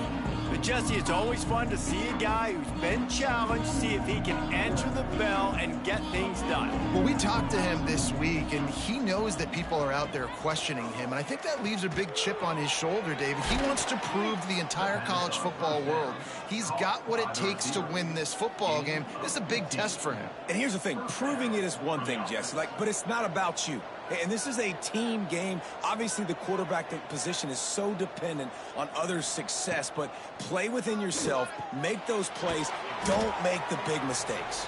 But Jesse, it's always fun to see a guy who's been challenged, see if he can answer the bell and get things done. Well, we talked to him this week, and he knows that people are out there questioning him. And I think that leaves a big chip on his shoulder, David. He wants to prove to the entire college football world he's got what it takes to win this football game. This is a big test for him. And here's the thing. Proving it is one thing, Jesse, but it's not about you. And this is a team game. Obviously, the quarterback position is so dependent on others' success, but play within yourself, make those plays, don't make the big mistakes.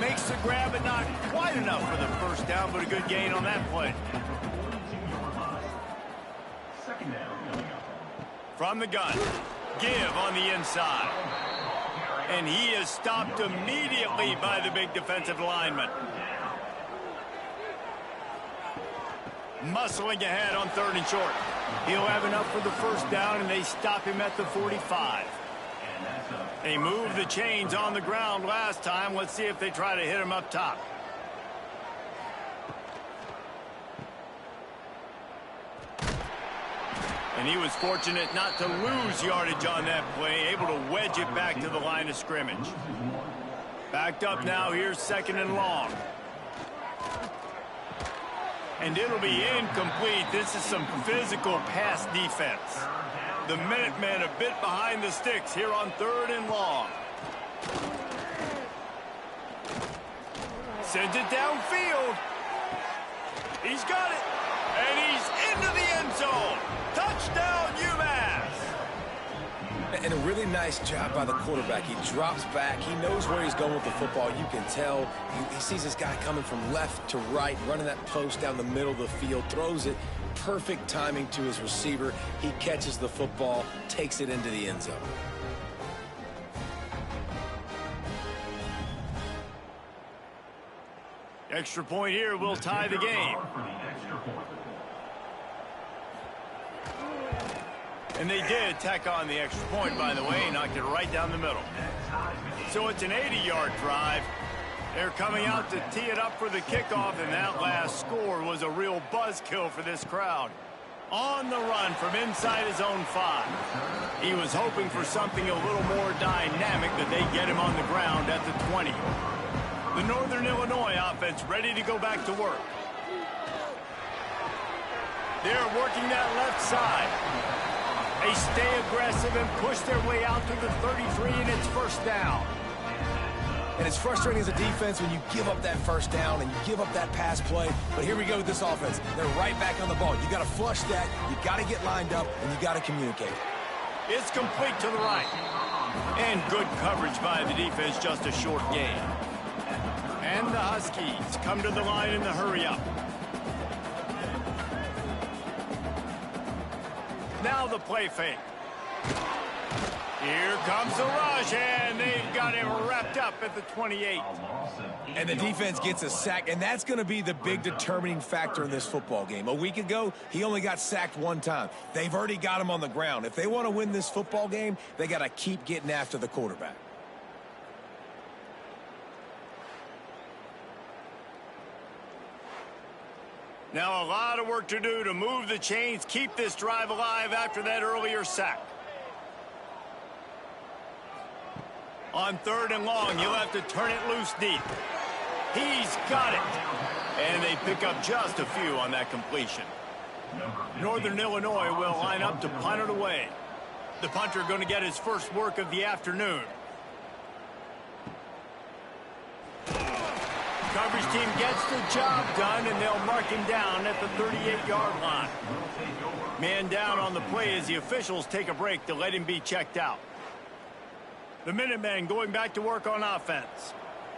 Makes the grab, but not quite enough for the first down, but a good gain on that play. From the gun, give on the inside. And he is stopped immediately by the big defensive lineman. Muscling ahead on 3rd and short. He'll have enough for the first down, and they stop him at the 45. They moved the chains on the ground last time. Let's see if they try to hit him up top. And he was fortunate not to lose yardage on that play, able to wedge it back to the line of scrimmage. Backed up now, here's 2nd and long. And it'll be incomplete. This is some physical pass defense. The Minutemen a bit behind the sticks here on 3rd and long. Sends it downfield. He's got it. And he's into the end zone. Touchdown, UMass. And a really nice job by the quarterback. He drops back. He knows where he's going with the football. You can tell. He sees this guy coming from left to right, running that post down the middle of the field, throws it. Perfect timing to his receiver. He catches the football, takes it into the end zone. Extra point here will tie the game. And they did tack on the extra point, by the way, knocked it right down the middle. So it's an 80-yard drive. They're coming out to tee it up for the kickoff, and that last score was a real buzzkill for this crowd. On the run from inside his own 5. He was hoping for something a little more dynamic, but they get him on the ground at the 20. The Northern Illinois offense ready to go back to work. They're working that left side. They stay aggressive and push their way out to the 33, and it's first down. And it's frustrating as a defense when you give up that first down and you give up that pass play. But here we go with this offense. They're right back on the ball. You got to flush that. You got to get lined up, and you got to communicate. It's complete to the right. And good coverage by the defense, just a short gain. And the Huskies come to the line in the hurry-up. Now the play fake. Here comes the rush, and they've got him wrapped up at the 28. And the defense gets a sack, and that's going to be the big determining factor in this football game. A week ago, he only got sacked one time. They've already got him on the ground. If they want to win this football game, they got to keep getting after the quarterback. Now a lot of work to do to move the chains, keep this drive alive after that earlier sack. On 3rd and long, he'll have to turn it loose deep. He's got it. And they pick up just a few on that completion. Northern Illinois will line up to punt it away. The punter going to get his first work of the afternoon. Coverage team gets the job done, and they'll mark him down at the 38-yard line. Man down on the play as the officials take a break to let him be checked out. The Minutemen going back to work on offense.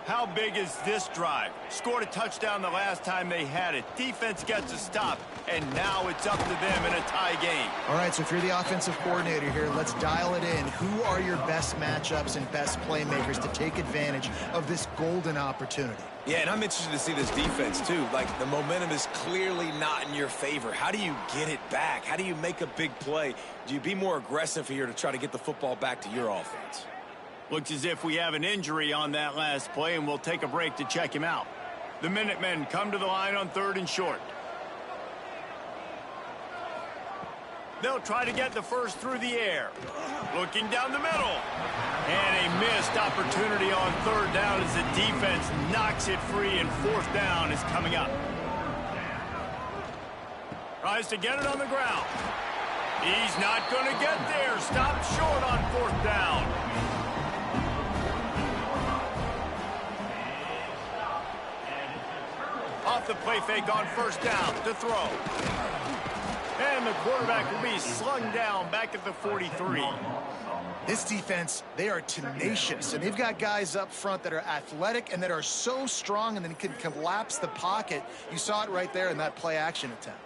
How big is this drive? Scored a touchdown the last time they had it. Defense gets a stop, and now it's up to them in a tie game. All right, so if you're the offensive coordinator here, let's dial it in. Who are your best matchups and best playmakers to take advantage of this golden opportunity? Yeah, and I'm interested to see this defense, too. Like, the momentum is clearly not in your favor. How do you get it back? How do you make a big play? Do you be more aggressive here to try to get the football back to your offense? Looks as if we have an injury on that last play, and we'll take a break to check him out. The Minutemen come to the line on 3rd and short. They'll try to get the first through the air. Looking down the middle. And a missed opportunity on 3rd down as the defense knocks it free, and 4th down is coming up. Tries to get it on the ground. He's not going to get there. Stopped short on 4th down. Off the play fake on 1st down to throw. And the quarterback will be slung down back at the 43. This defense, they are tenacious, and they've got guys up front that are athletic and that are so strong and then can collapse the pocket. You saw it right there in that play-action attempt.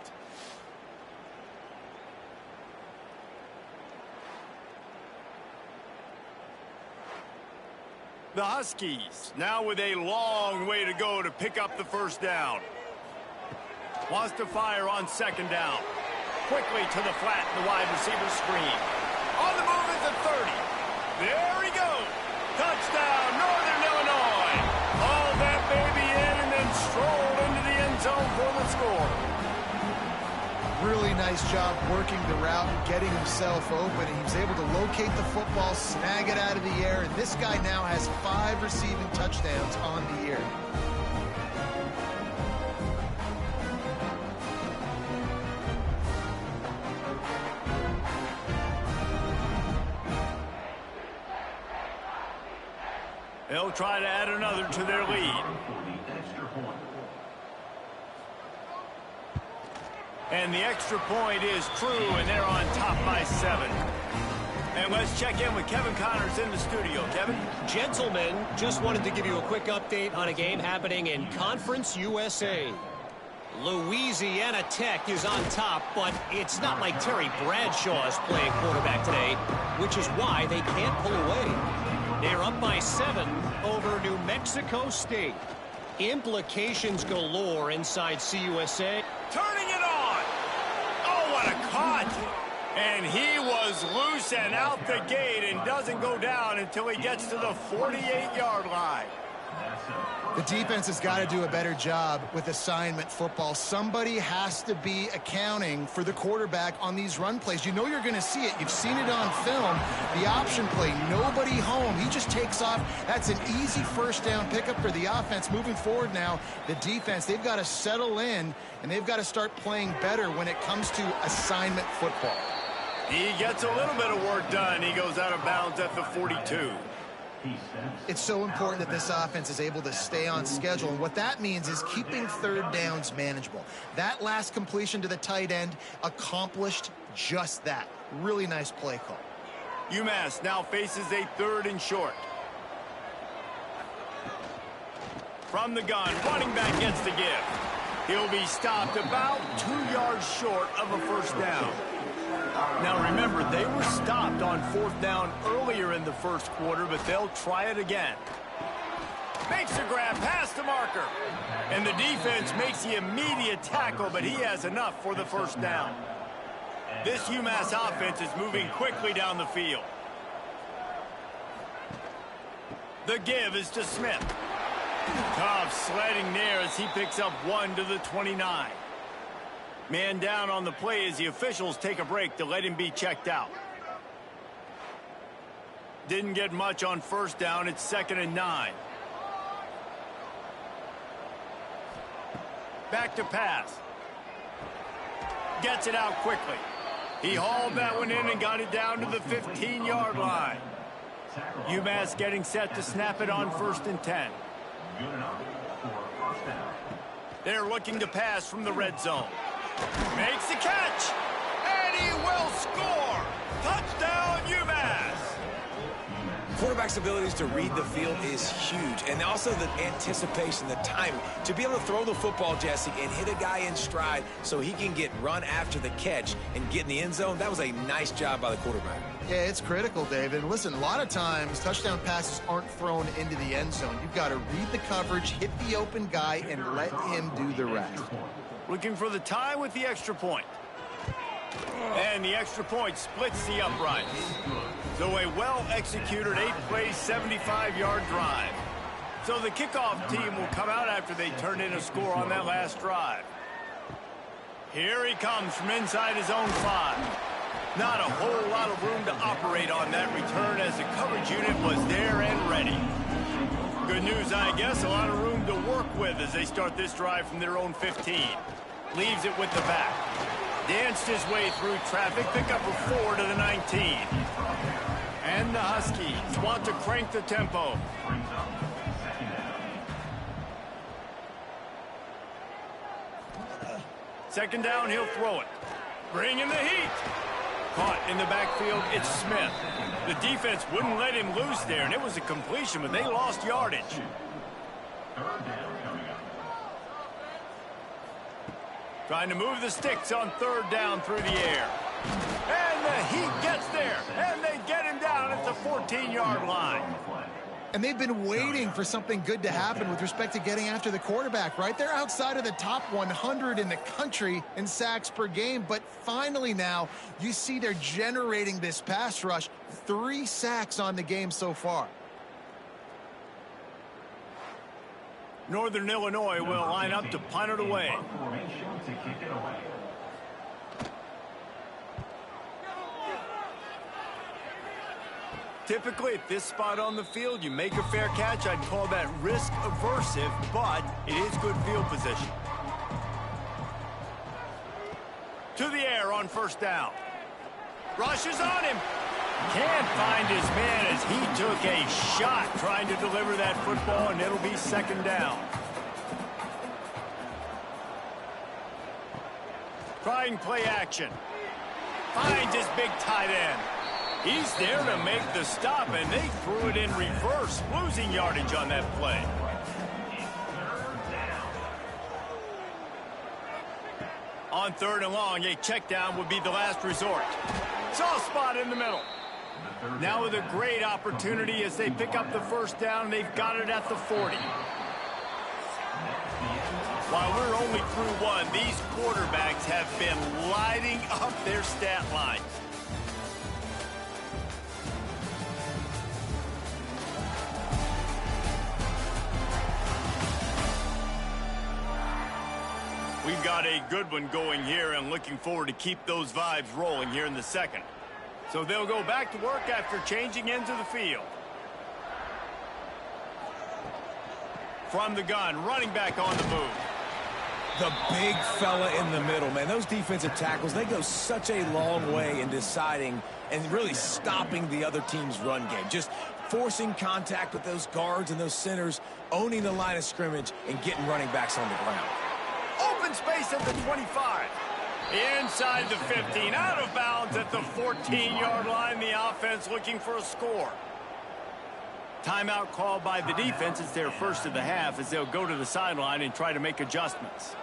The Huskies now with a long way to go to pick up the 1st down. Wants to fire on 2nd down. Quickly to the flat, the wide receiver screen. On the move at the 30. There he goes. Touchdown, Northern Illinois. Hauled that baby in and then strolled into the end zone for the score. Really nice job working the route and getting himself open. He was able to locate the football, snag it out of the air, and this guy now has 5 receiving touchdowns on the year. They'll try to add another to their lead. And the extra point is true, and they're on top by 7. And let's check in with Kevin Connors in the studio. Kevin? Gentlemen, just wanted to give you a quick update on a game happening in Conference USA. Louisiana Tech is on top, but it's not like Terry Bradshaw is playing quarterback today, which is why they can't pull away. They're up by 7 over New Mexico State. Implications galore inside CUSA. Turning it on. Oh, what a cut. And he was loose and out the gate and doesn't go down until he gets to the 48-yard line. The defense has got to do a better job with assignment football. Somebody has to be accounting for the quarterback on these run plays. You know you're going to see it. You've seen it on film. The option play, nobody home. He just takes off. That's an easy first down pickup for the offense. Moving forward now, the defense, they've got to settle in, and they've got to start playing better when it comes to assignment football. He gets a little bit of work done. He goes out of bounds at the 42. It's so important that this offense is able to stay on schedule, and what that means is keeping third downs manageable. That last completion to the tight end accomplished just that. Really nice play call. UMass now faces a 3rd and short. From the gun, running back gets the give. He'll be stopped about 2 yards short of a first down. Now remember, they were stopped on 4th down earlier in the first quarter, but they'll try it again. Makes the grab past the marker. And the defense makes the immediate tackle, but he has enough for the first down. This UMass offense is moving quickly down the field. The give is to Smith. Tough sledding there as he picks up 1 to the 29. Man down on the play as the officials take a break to let him be checked out. Didn't get much on first down. It's 2nd and 9. Back to pass. Gets it out quickly. He hauled that one in and got it down to the 15-yard line. UMass getting set to snap it on 1st and 10. They're looking to pass from the red zone. Makes the catch, and he will score. Touchdown, UMass. Quarterback's abilities to read the field is huge, and also the anticipation, the timing. To be able to throw the football, Jesse, and hit a guy in stride so he can get run after the catch and get in the end zone, that was a nice job by the quarterback. Yeah, it's critical, David. Listen, a lot of times touchdown passes aren't thrown into the end zone. You've got to read the coverage, hit the open guy, and let him do the rest. Looking for the tie with the extra point. And the extra point splits the uprights. So a well-executed 8-play, 75-yard drive. So the kickoff team will come out after they turn in a score on that last drive. Here he comes from inside his own 5. Not a whole lot of room to operate on that return as the coverage unit was there and ready. Good news, I guess, a lot of room to work with as they start this drive from their own 15. Leaves it with the back. Danced his way through traffic, pick up a 4 to the 19. And the Huskies want to crank the tempo. Second down, he'll throw it. Bringing the heat. Caught in the backfield, it's Smith. The defense wouldn't let him loose there, and it was a completion, but they lost yardage. Trying to move the sticks on 3rd down through the air. And the heat gets there, and they get him down at the 14-yard line. And they've been waiting for something good to happen with respect to getting after the quarterback, right? They're outside of the top 100 in the country in sacks per game, but finally now you see they're generating this pass rush. 3 sacks on the game so far. Northern Illinois will line up to punt it away. Typically, at this spot on the field, you make a fair catch. I'd call that risk aversive, but it is good field position. To the air on 1st down. Rushes on him. Can't find his man as he took a shot trying to deliver that football, and it'll be 2nd down. trying play action. Finds his big tight end. He's there to make the stop, and they threw it in reverse, losing yardage on that play. On 3rd and long, a check down would be the last resort. Soft spot in the middle. Now with a great opportunity as they pick up the first down, they've got it at the 40. While we're only through one, these quarterbacks have been lighting up their stat lines. We've got a good one going here and looking forward to keep those vibes rolling here in the second. So they'll go back to work after changing into the field. From the gun, running back on the move. The big fella in the middle, man. Those defensive tackles, they go such a long way in deciding and really stopping the other team's run game. Just forcing contact with those guards and those centers, owning the line of scrimmage, and getting running backs on the ground. Open space at the 25. Inside the 15. Out of bounds at the 14-yard line. The offense looking for a score. Timeout called by the defense. It's their first of the half as they'll go to the sideline and try to make adjustments.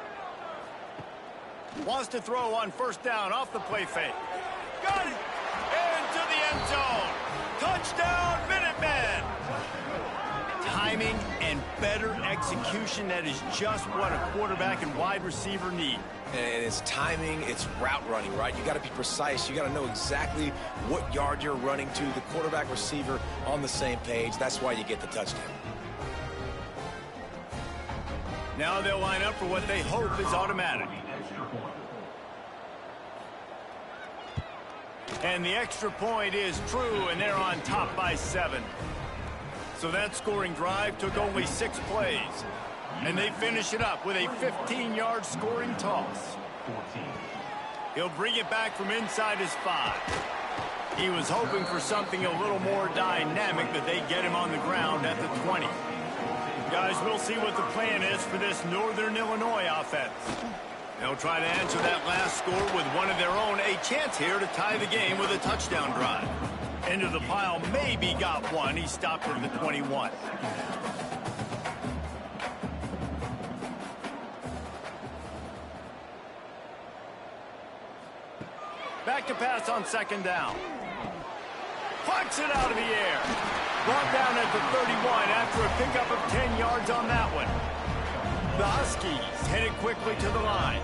Wants to throw on first down off the play fake. Got it! Into the end zone. Touchdown, Minutemen! Timing and better execution, that is just what a quarterback and wide receiver need. And it's timing, it's route running, right? You got to be precise. You got to know exactly what yard you're running to. The quarterback receiver on the same page. That's why you get the touchdown. Now they'll line up for what they hope is automatic. And the extra point is true, and they're on top by 7. So that scoring drive took only 6 plays. And they finish it up with a 15-yard scoring toss. He'll bring it back from inside his 5. He was hoping for something a little more dynamic, but they get him on the ground at the 20. Guys, we'll see what the plan is for this Northern Illinois offense. They'll try to answer that last score with one of their own. A chance here to tie the game with a touchdown drive. Into the pile, maybe got one. He stopped at the 21. Back to pass on 2nd down. Plucks it out of the air. Brought down at the 31 after a pickup of 10 yards on that one. The Huskies headed quickly to the line.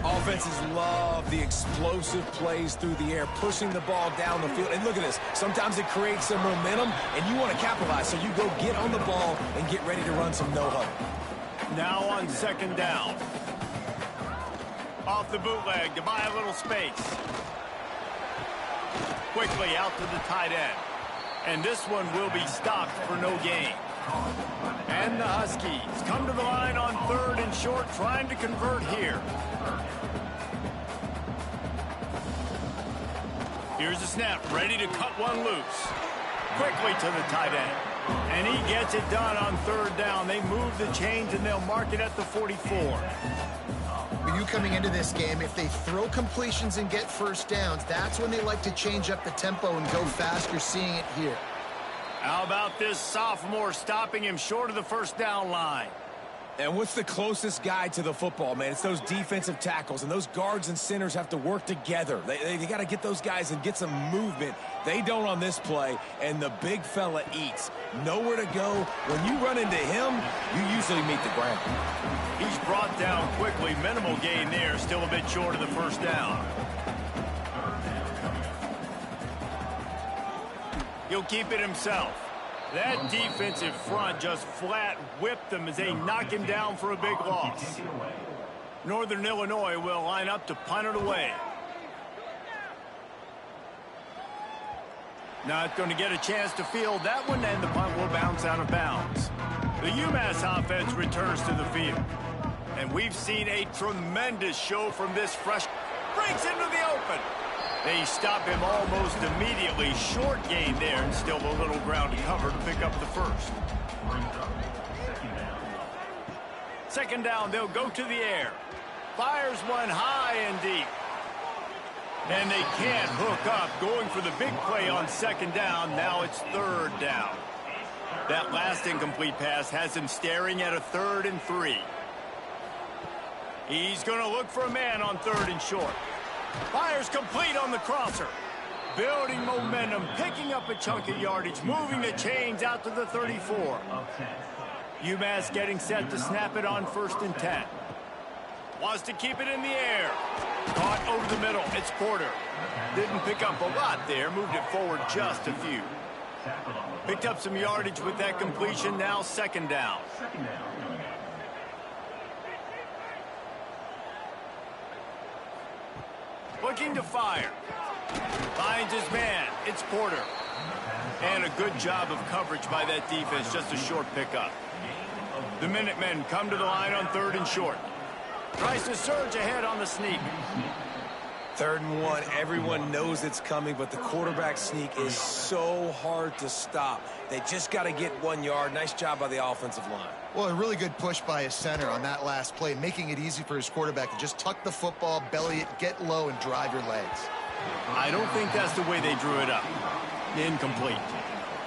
Offenses love the explosive plays through the air, pushing the ball down the field. And look at this. Sometimes it creates some momentum, and you want to capitalize. So you go get on the ball and get ready to run some no-huddle. Now on 2nd down. Off the bootleg to buy a little space. Quickly out to the tight end. And this one will be stopped for no gain. And the Huskies come to the line on 3rd and short, trying to convert here. Here's the snap, ready to cut one loose. Quickly to the tight end. And he gets it done on 3rd down. They move the chains, and they'll mark it at the 44. With you coming into this game, if they throw completions and get first downs, that's when they like to change up the tempo and go fast. You're seeing it here. How about this sophomore stopping him short of the first down line? And what's the closest guy to the football, man? It's those defensive tackles, and those guards and centers have to work together. They got to get those guys and get some movement. They don't on this play, and the big fella eats. Nowhere to go. When you run into him, you usually meet the ground. He's brought down quickly. Minimal gain there. Still a bit short of the first down. He'll keep it himself. That defensive front just flat whipped them as they knock him down for a big loss. Northern Illinois will line up to punt it away. Not going to get a chance to field that one, and the punt will bounce out of bounds. The UMass offense returns to the field. And we've seen a tremendous show from this fresh. Breaks into the open. They stop him almost immediately. Short gain there, and still a little ground to cover to pick up the first. 2nd down, they'll go to the air. Fires one high and deep. And they can't hook up. Going for the big play on second down. Now it's third down. That last incomplete pass has him staring at a 3rd and 3. He's going to look for a man on 3rd and short. Fires complete on the crosser. Building momentum, picking up a chunk of yardage, moving the chains out to the 34. UMass getting set to snap it on 1st and 10. Wants to keep it in the air. Caught over the middle. It's Porter. Didn't pick up a lot there. Moved it forward just a few. Picked up some yardage with that completion. Now 2nd down. Looking to fire. Finds his man. It's Porter. And a good job of coverage by that defense. Just a short pickup. The Minutemen come to the line on 3rd and short. Tries to surge ahead on the sneak. 3rd and 1. Everyone knows it's coming, but the quarterback sneak is so hard to stop. They just got to get 1 yard. Nice job by the offensive line. Well, a really good push by his center on that last play, making it easy for his quarterback to just tuck the football, belly it, get low, and drive your legs. I don't think that's the way they drew it up. Incomplete.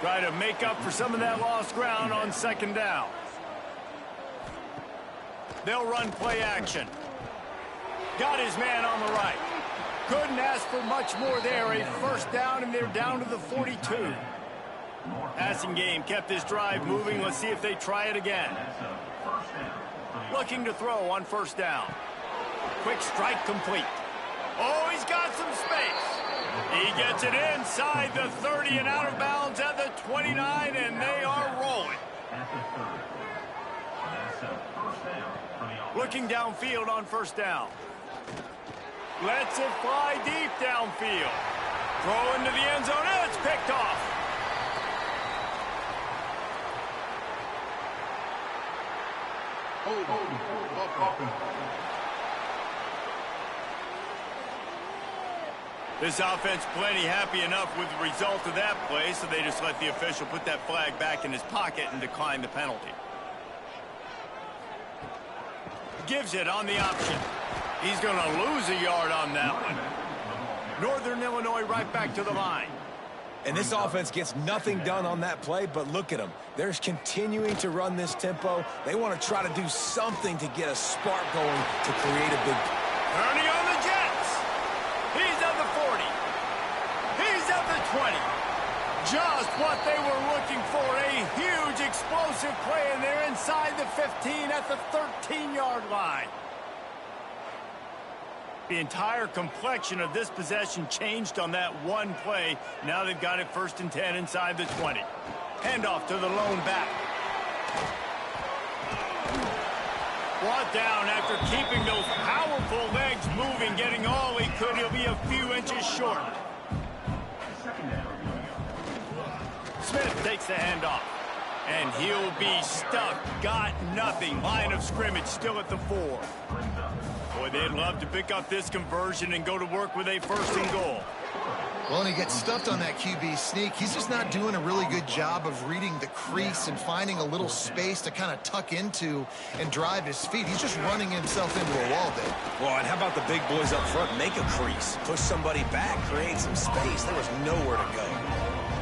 Try to make up for some of that lost ground on 2nd down. They'll run play action. Got his man on the right. Couldn't ask for much more there. A 1st down, and they're down to the 42. Passing game kept this drive moving. Let's see if they try it again. Looking to throw on 1st down. Quick strike complete. Oh, he's got some space. He gets it inside the 30 and out of bounds at the 29, and they are rolling. Looking downfield on 1st down. Lets it fly deep downfield. Throw into the end zone, and it's picked off. This offense plenty happy enough with the result of that play, so they just let the official put that flag back in his pocket and decline the penalty. Gives it on the option. He's going to lose a yard on that one. Northern Illinois right back to the line. And this offense gets nothing done on that play, but look at them. They're continuing to run this tempo. They want to try to do something to get a spark going to create a big... Ernie on the Jets. He's at the 40. He's at the 20. Just what they were looking for. A huge explosive play, and they're inside the 15 at the 13-yard line. The entire complexion of this possession changed on that one play. Now they've got it 1st and 10 inside the 20. Handoff to the lone back. Brought down after keeping those powerful legs moving, getting all he could. He'll be a few inches short. Smith takes the handoff. And he'll be stuck. Got nothing. Line of scrimmage still at the 4. Boy, they'd love to pick up this conversion and go to work with a 1st and goal. Well, and he gets stuffed on that QB sneak. He's just not doing a really good job of reading the crease and finding a little space to kind of tuck into and drive his feet. He's just running himself into a wall there. Well, and how about the big boys up front? Make a crease. Push somebody back. Create some space. There was nowhere to go.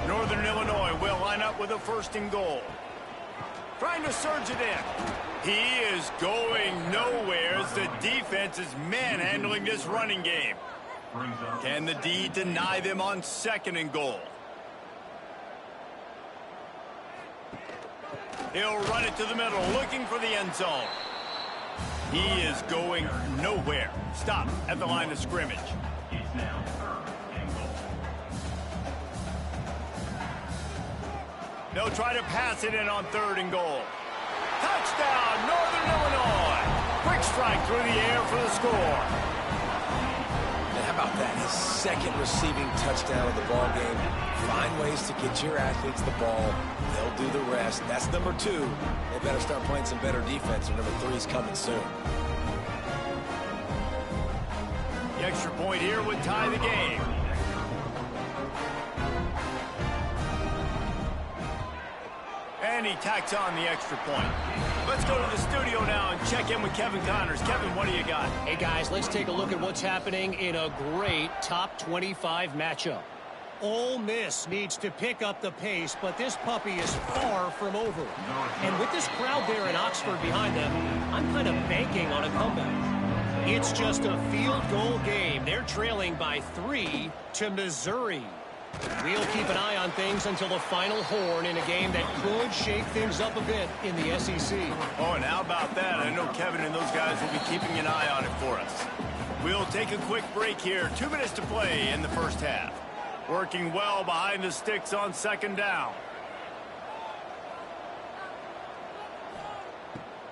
Northern Illinois will line up with a 1st and goal. Trying to surge it in. He is going nowhere as the defense is manhandling this running game. Can the D deny them on 2nd and goal? He'll run it to the middle, looking for the end zone. He is going nowhere. Stop at the line of scrimmage. It's now 3rd and goal. They'll try to pass it in on 3rd and goal. Touchdown, Northern Illinois. Quick strike through the air for the score. And how about that? His 2nd receiving touchdown of the ball game. Find ways to get your athletes the ball. They'll do the rest. That's number 2. They better start playing some better defense, or number 3 is coming soon. The extra point here would tie the game. And he tacks on the extra point. Let's go to the studio now and check in with Kevin Connors. Kevin, what do you got? Hey, guys, let's take a look at what's happening in a great top 25 matchup. Ole Miss needs to pick up the pace, but this puppy is far from over. And with this crowd there in Oxford behind them, I'm kind of banking on a comeback. It's just a field goal game. They're trailing by 3 to Missouri. We'll keep an eye on things until the final horn in a game that could shake things up a bit in the SEC. Oh, and how about that? I know Kevin and those guys will be keeping an eye on it for us. We'll take a quick break here. 2 minutes to play in the first half. Working well behind the sticks on second down.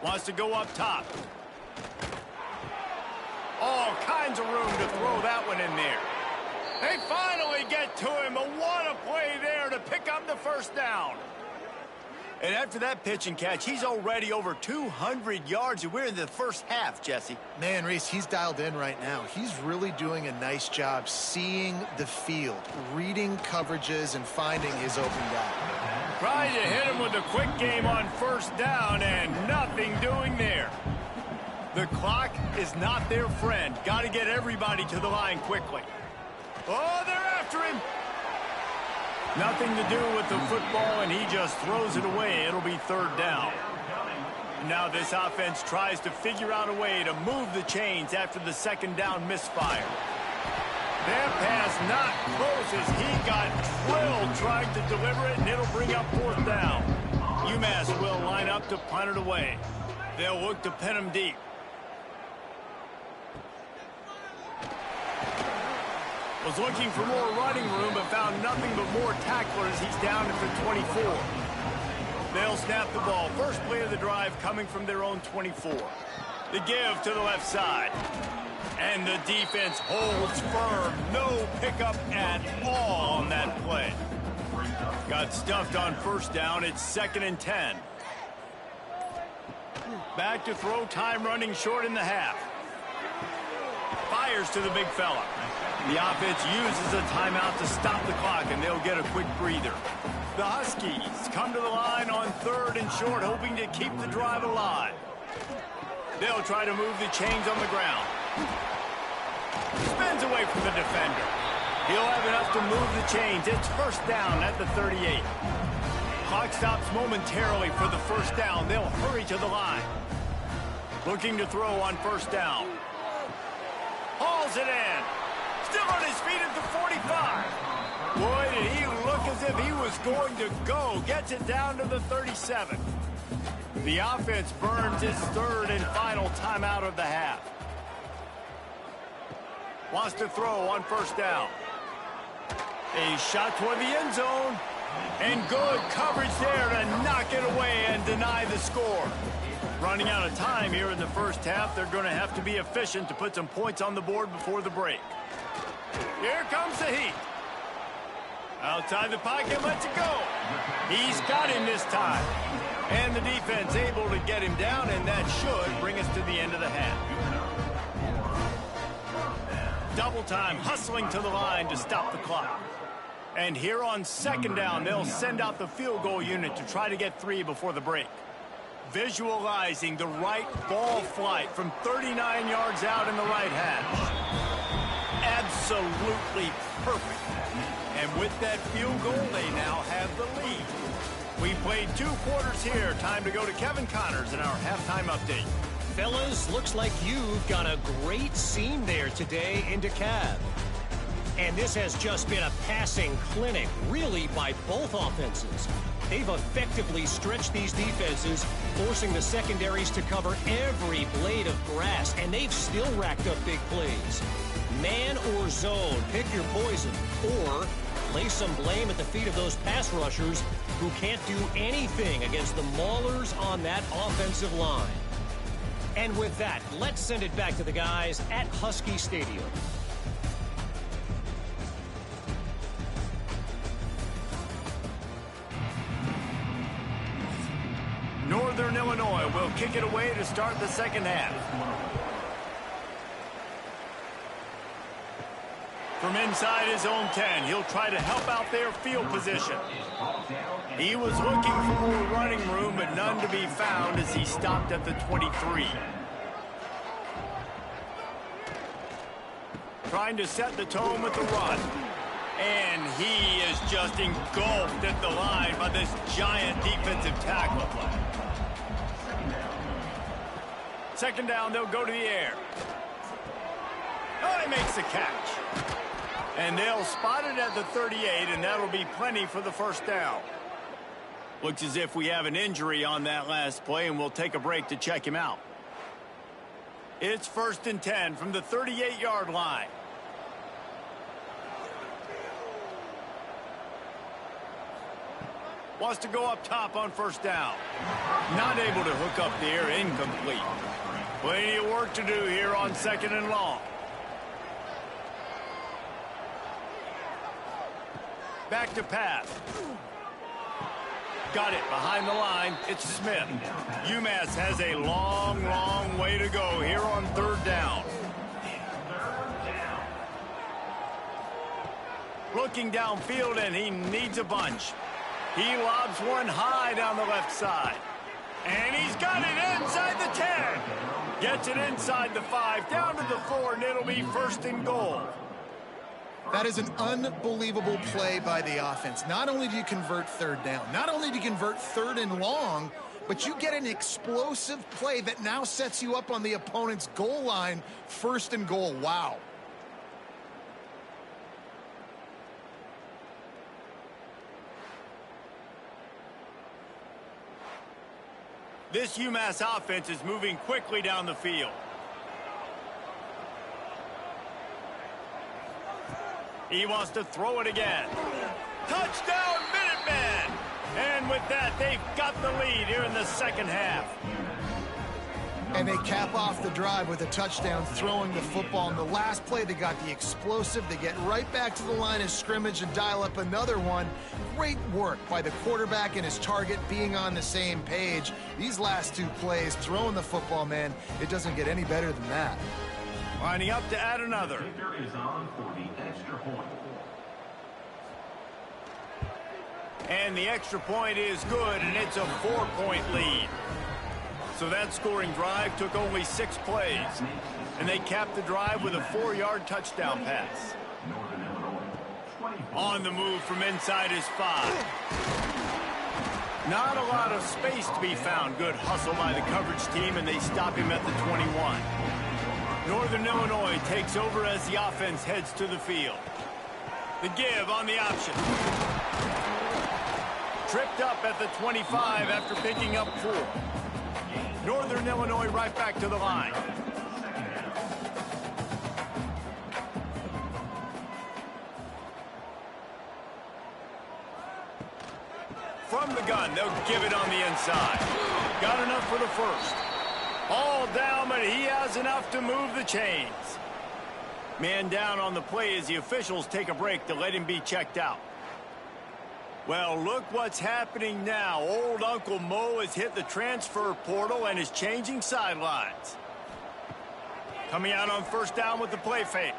Wants to go up top. All kinds of room to throw that one in there. They finally get to him, but what a play there to pick up the first down. And after that pitch and catch, he's already over 200 yards, and we're in the first half, Jesse. Man, Reese, he's dialed in right now. He's really doing a nice job seeing the field, reading coverages, and finding his open guy. Trying to hit him with a quick game on first down, and nothing doing there. The clock is not their friend. Got to get everybody to the line quickly. Oh, they're after him. Nothing to do with the football, and he just throws it away. It'll be third down. Now this offense tries to figure out a way to move the chains after the second down misfire. That pass not close as he got drilled trying to deliver it, and it'll bring up fourth down. UMass will line up to punt it away. They'll look to pin him deep. Was looking for more running room, but found nothing but more tacklers. He's down at the 24. They'll snap the ball. First play of the drive coming from their own 24. The give to the left side. And the defense holds firm. No pickup at all on that play. Got stuffed on first down. It's 2nd and 10. Back to throw, time running short in the half. Fires to the big fella. The offense uses a timeout to stop the clock, and they'll get a quick breather. The Huskies come to the line on 3rd and short, hoping to keep the drive alive. They'll try to move the chains on the ground. Spins away from the defender. He'll have enough to move the chains. It's first down at the 38. Clock stops momentarily for the first down. They'll hurry to the line. Looking to throw on first down. Hauls it in. Still on his feet at the 45. Boy, did he look as if he was going to go. Gets it down to the 37. The offense burns its 3rd and final timeout of the half. Wants to throw on first down. A shot toward the end zone. And good coverage there to knock it away and deny the score. Running out of time here in the first half. They're going to have to be efficient to put some points on the board before the break. Here comes the heat. Outside the pocket, lets it go. He's got him this time. And the defense able to get him down, and that should bring us to the end of the half. Double time, hustling to the line to stop the clock. And here on second down, they'll send out the field goal unit to try to get 3 before the break. Visualizing the right ball flight from 39 yards out in the right hash. Absolutely perfect. And with that field goal, they now have the lead. We played 2 quarters here. Time to go to Kevin Connors in our halftime update. Fellas, looks like you've got a great scene there today in DeKalb. And this has just been a passing clinic, really, by both offenses. They've effectively stretched these defenses, forcing the secondaries to cover every blade of grass, and they've still racked up big plays. Man or zone, pick your poison, or lay some blame at the feet of those pass rushers who can't do anything against the maulers on that offensive line. And with that, let's send it back to the guys at Husky Stadium. Northern Illinois will kick it away to start the second half. From inside his own 10, he'll try to help out their field position. He was looking for more running room, but none to be found as he stopped at the 23. Trying to set the tone with the run. And he is just engulfed at the line by this giant defensive tackle. Second down, they'll go to the air. Oh, he makes the catch. And they'll spot it at the 38, and that'll be plenty for the first down. Looks as if we have an injury on that last play, and we'll take a break to check him out. It's 1st and 10 from the 38-yard line. Wants to go up top on first down. Not able to hook up the air, incomplete. Plenty of work to do here on 2nd and long. Back to pass. Got it behind the line. It's Smith. UMass has a long, long way to go here on 3rd down. Looking downfield, and he needs a bunch. He lobs one high down the left side. And he's got it inside the 10. Gets it inside the 5, down to the 4, and it'll be 1st and goal. That is an unbelievable play by the offense. Not only do you convert 3rd down, not only do you convert 3rd and long, but you get an explosive play that now sets you up on the opponent's goal line, 1st and goal. Wow. This UMass offense is moving quickly down the field. He wants to throw it again. Touchdown, Minutemen! And with that, they've got the lead here in the 2nd half. And they cap off the drive with a touchdown, throwing the football. In the last play, they got the explosive. They get right back to the line of scrimmage and dial up another one. Great work by the quarterback and his target being on the same page. These last 2 plays, throwing the football, man, it doesn't get any better than that. Lining up to add another. Kicker is on for the extra point. And the extra point is good, and it's a 4-point lead. So that scoring drive took only 6 plays. And they capped the drive with a 4-yard touchdown pass. On the move from inside his 5. Not a lot of space to be found. Good hustle by the coverage team, and they stop him at the 21. Northern Illinois takes over as the offense heads to the field. The give on the option. Tripped up at the 25 after picking up 4. Northern Illinois right back to the line. From the gun, they'll give it on the inside. Got enough for the first. All down, but he has enough to move the chains. Man down on the play as the officials take a break to let him be checked out. Well, look what's happening now. Old Uncle Mo has hit the transfer portal and is changing sidelines. Coming out on first down with the play fake.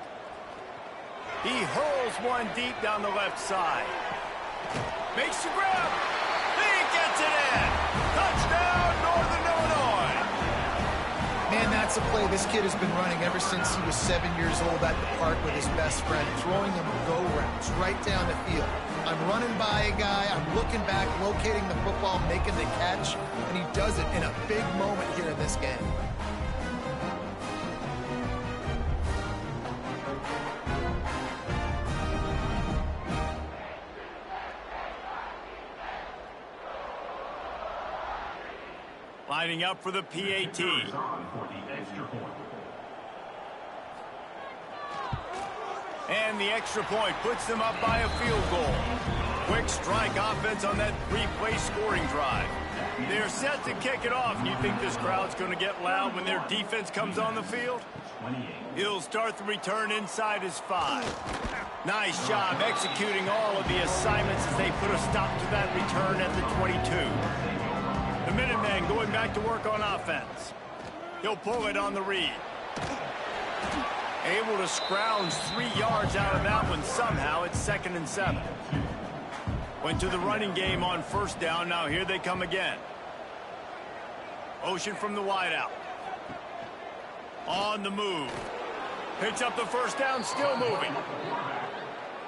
He hurls one deep down the left side. Makes the grab. He gets it in. Touchdown, Northern Illinois. Man, that's a play this kid has been running ever since he was 7 years old at the park with his best friend, throwing them go routes right down the field. I'm running by a guy, I'm looking back, locating the football, making the catch, and he does it in a big moment here in this game. Lining up for the PAT. And the extra point puts them up by a field goal. Quick strike offense on that 3-play scoring drive. They're set to kick it off. You think this crowd's going to get loud when their defense comes on the field? He'll start the return inside his 5. Nice job executing all of the assignments as they put a stop to that return at the 22. The Minutemen going back to work on offense. He'll pull it on the read. Able to scrounge 3 yards out of that one somehow. It's 2nd and 7. Went to the running game on 1st down. Now here they come again. Motion from the wideout. On the move. Picks up the 1st down, still moving.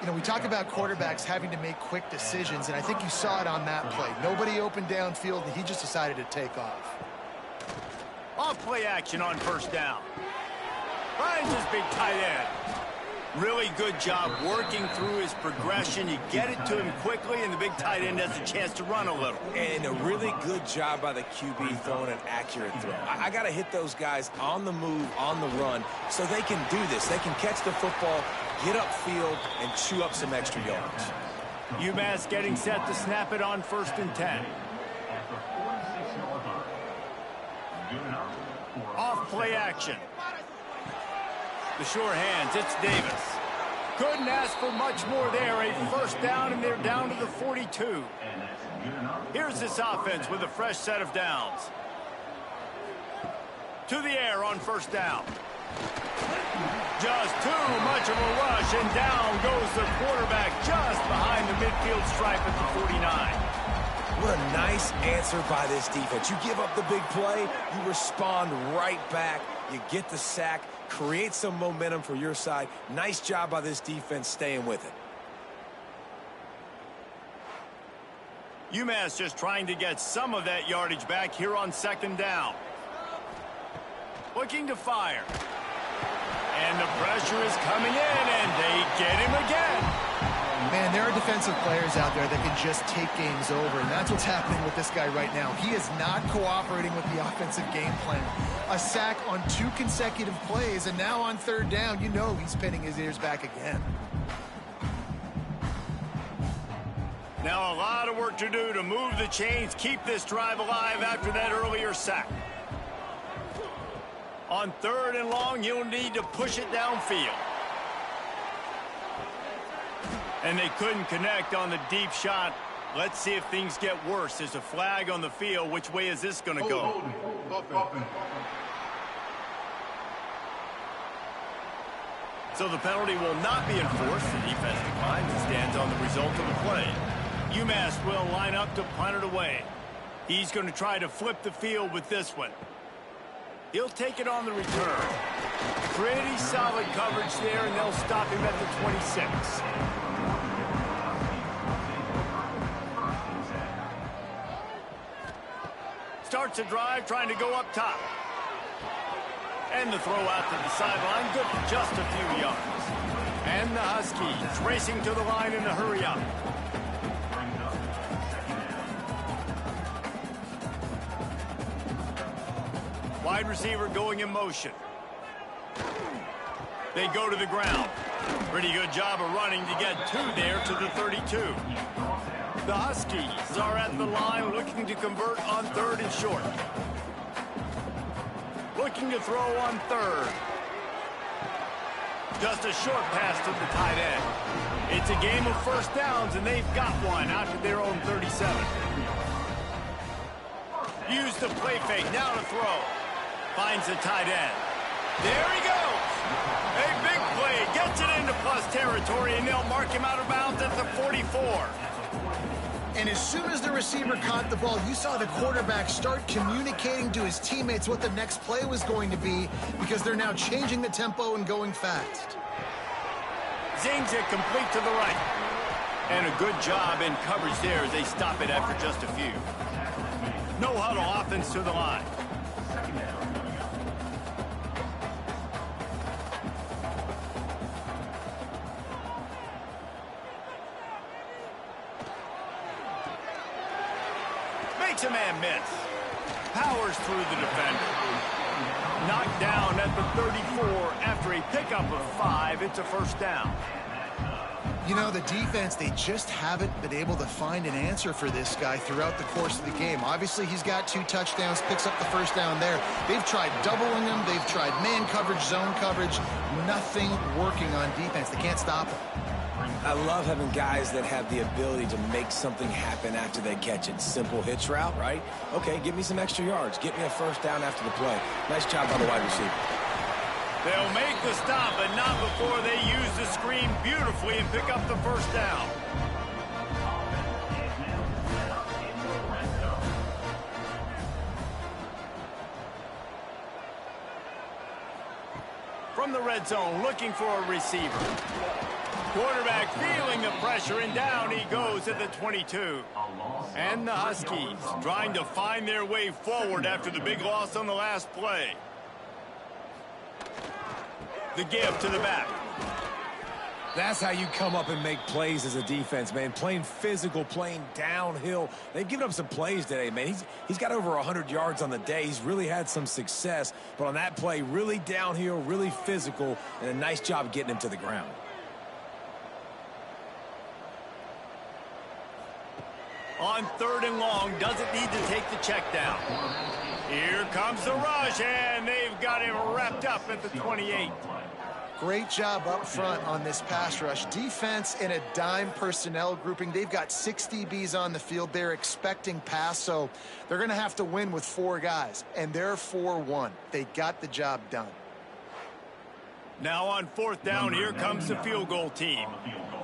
You know, we talk about quarterbacks having to make quick decisions, and I think you saw it on that play. Nobody open downfield, and he just decided to take off. Off play action on 1st down. Finds his big tight end. Really good job working through his progression. You get it to him quickly, and the big tight end has a chance to run a little. And a really good job by the QB throwing an accurate throw. I got to hit those guys on the move, on the run, so they can do this. They can catch the football, get upfield, and chew up some extra yards. UMass getting set to snap it on 1st and 10. Off play action. The sure hands, it's Davis. Couldn't ask for much more there. A 1st down, and they're down to the 42. Here's this offense with a fresh set of downs. To the air on 1st down. Just too much of a rush, and down goes the quarterback just behind the midfield stripe at the 49. What a nice answer by this defense. You give up the big play, you respond right back, you get the sack, create some momentum for your side. Nice job by this defense staying with it. UMass just trying to get some of that yardage back here on 2nd down. Looking to fire. And the pressure is coming in, and they get him again. Man, there are defensive players out there that can just take games over, and that's what's happening with this guy right now. He is not cooperating with the offensive game plan. A sack on 2 consecutive plays, and now on 3rd down, you know he's pinning his ears back again. Now a lot of work to do to move the chains, keep this drive alive after that earlier sack. On 3rd and long, you'll need to push it downfield. And they couldn't connect on the deep shot. Let's see if things get worse. There's a flag on the field. Which way is this going to go? So the penalty will not be enforced. The defense declines and stands on the result of the play. UMass will line up to punt it away. He's going to try to flip the field with this one. He'll take it on the return. Pretty solid coverage there, and they'll stop him at the 26. Starts a drive trying to go up top. And the throw out to the sideline, good for just a few yards. And the Huskies racing to the line in a hurry up. Wide receiver going in motion. They go to the ground. Pretty good job of running to get 2 there to the 32. The Huskies are at the line looking to convert on 3rd and short. Looking to throw on 3rd. Just a short pass to the tight end. It's a game of 1st downs, and they've got one out to their own 37. Use the play fake, now to throw. Finds the tight end. There he goes. A big play, gets it into plus territory, and they'll mark him out of bounds at the 44. And as soon as the receiver caught the ball, you saw the quarterback start communicating to his teammates what the next play was going to be, because they're now changing the tempo and going fast. Zings it complete to the right. And a good job in coverage there as they stop it after just a few. No huddle offense to the line. Makes a man miss. Powers through the defender. Knocked down at the 34 after a pickup of 5. It's a 1st down. You know, the defense, they just haven't been able to find an answer for this guy throughout the course of the game. Obviously, he's got 2 touchdowns, picks up the 1st down there. They've tried doubling him. They've tried man coverage, zone coverage. Nothing working on defense. They can't stop him. I love having guys that have the ability to make something happen after they catch it. Simple hitch route, right? Okay, give me some extra yards. Get me a 1st down after the play. Nice job by the wide receiver. They'll make the stop, but not before they use the screen beautifully and pick up the first down. From the red zone, looking for a receiver. Quarterback feeling the pressure, and down he goes at the 22. And the Huskies trying to find their way forward after the big loss on the last play. The give to the back. That's how you come up and make plays as a defense, man. Playing physical, playing downhill. They've given up some plays today, man. He's got over 100 yards on the day. He's really had some success. But on that play, really downhill, really physical, and a nice job getting him to the ground. On 3rd and long, doesn't need to take the check down. Here comes the rush, and they've got him wrapped up at the 28. Great job up front on this pass rush. Defense in a dime personnel grouping. They've got 6 DBs on the field. They're expecting pass, so they're going to have to win with 4 guys, and they're 4-1. They got the job done. Now on 4th down, here comes the field goal team.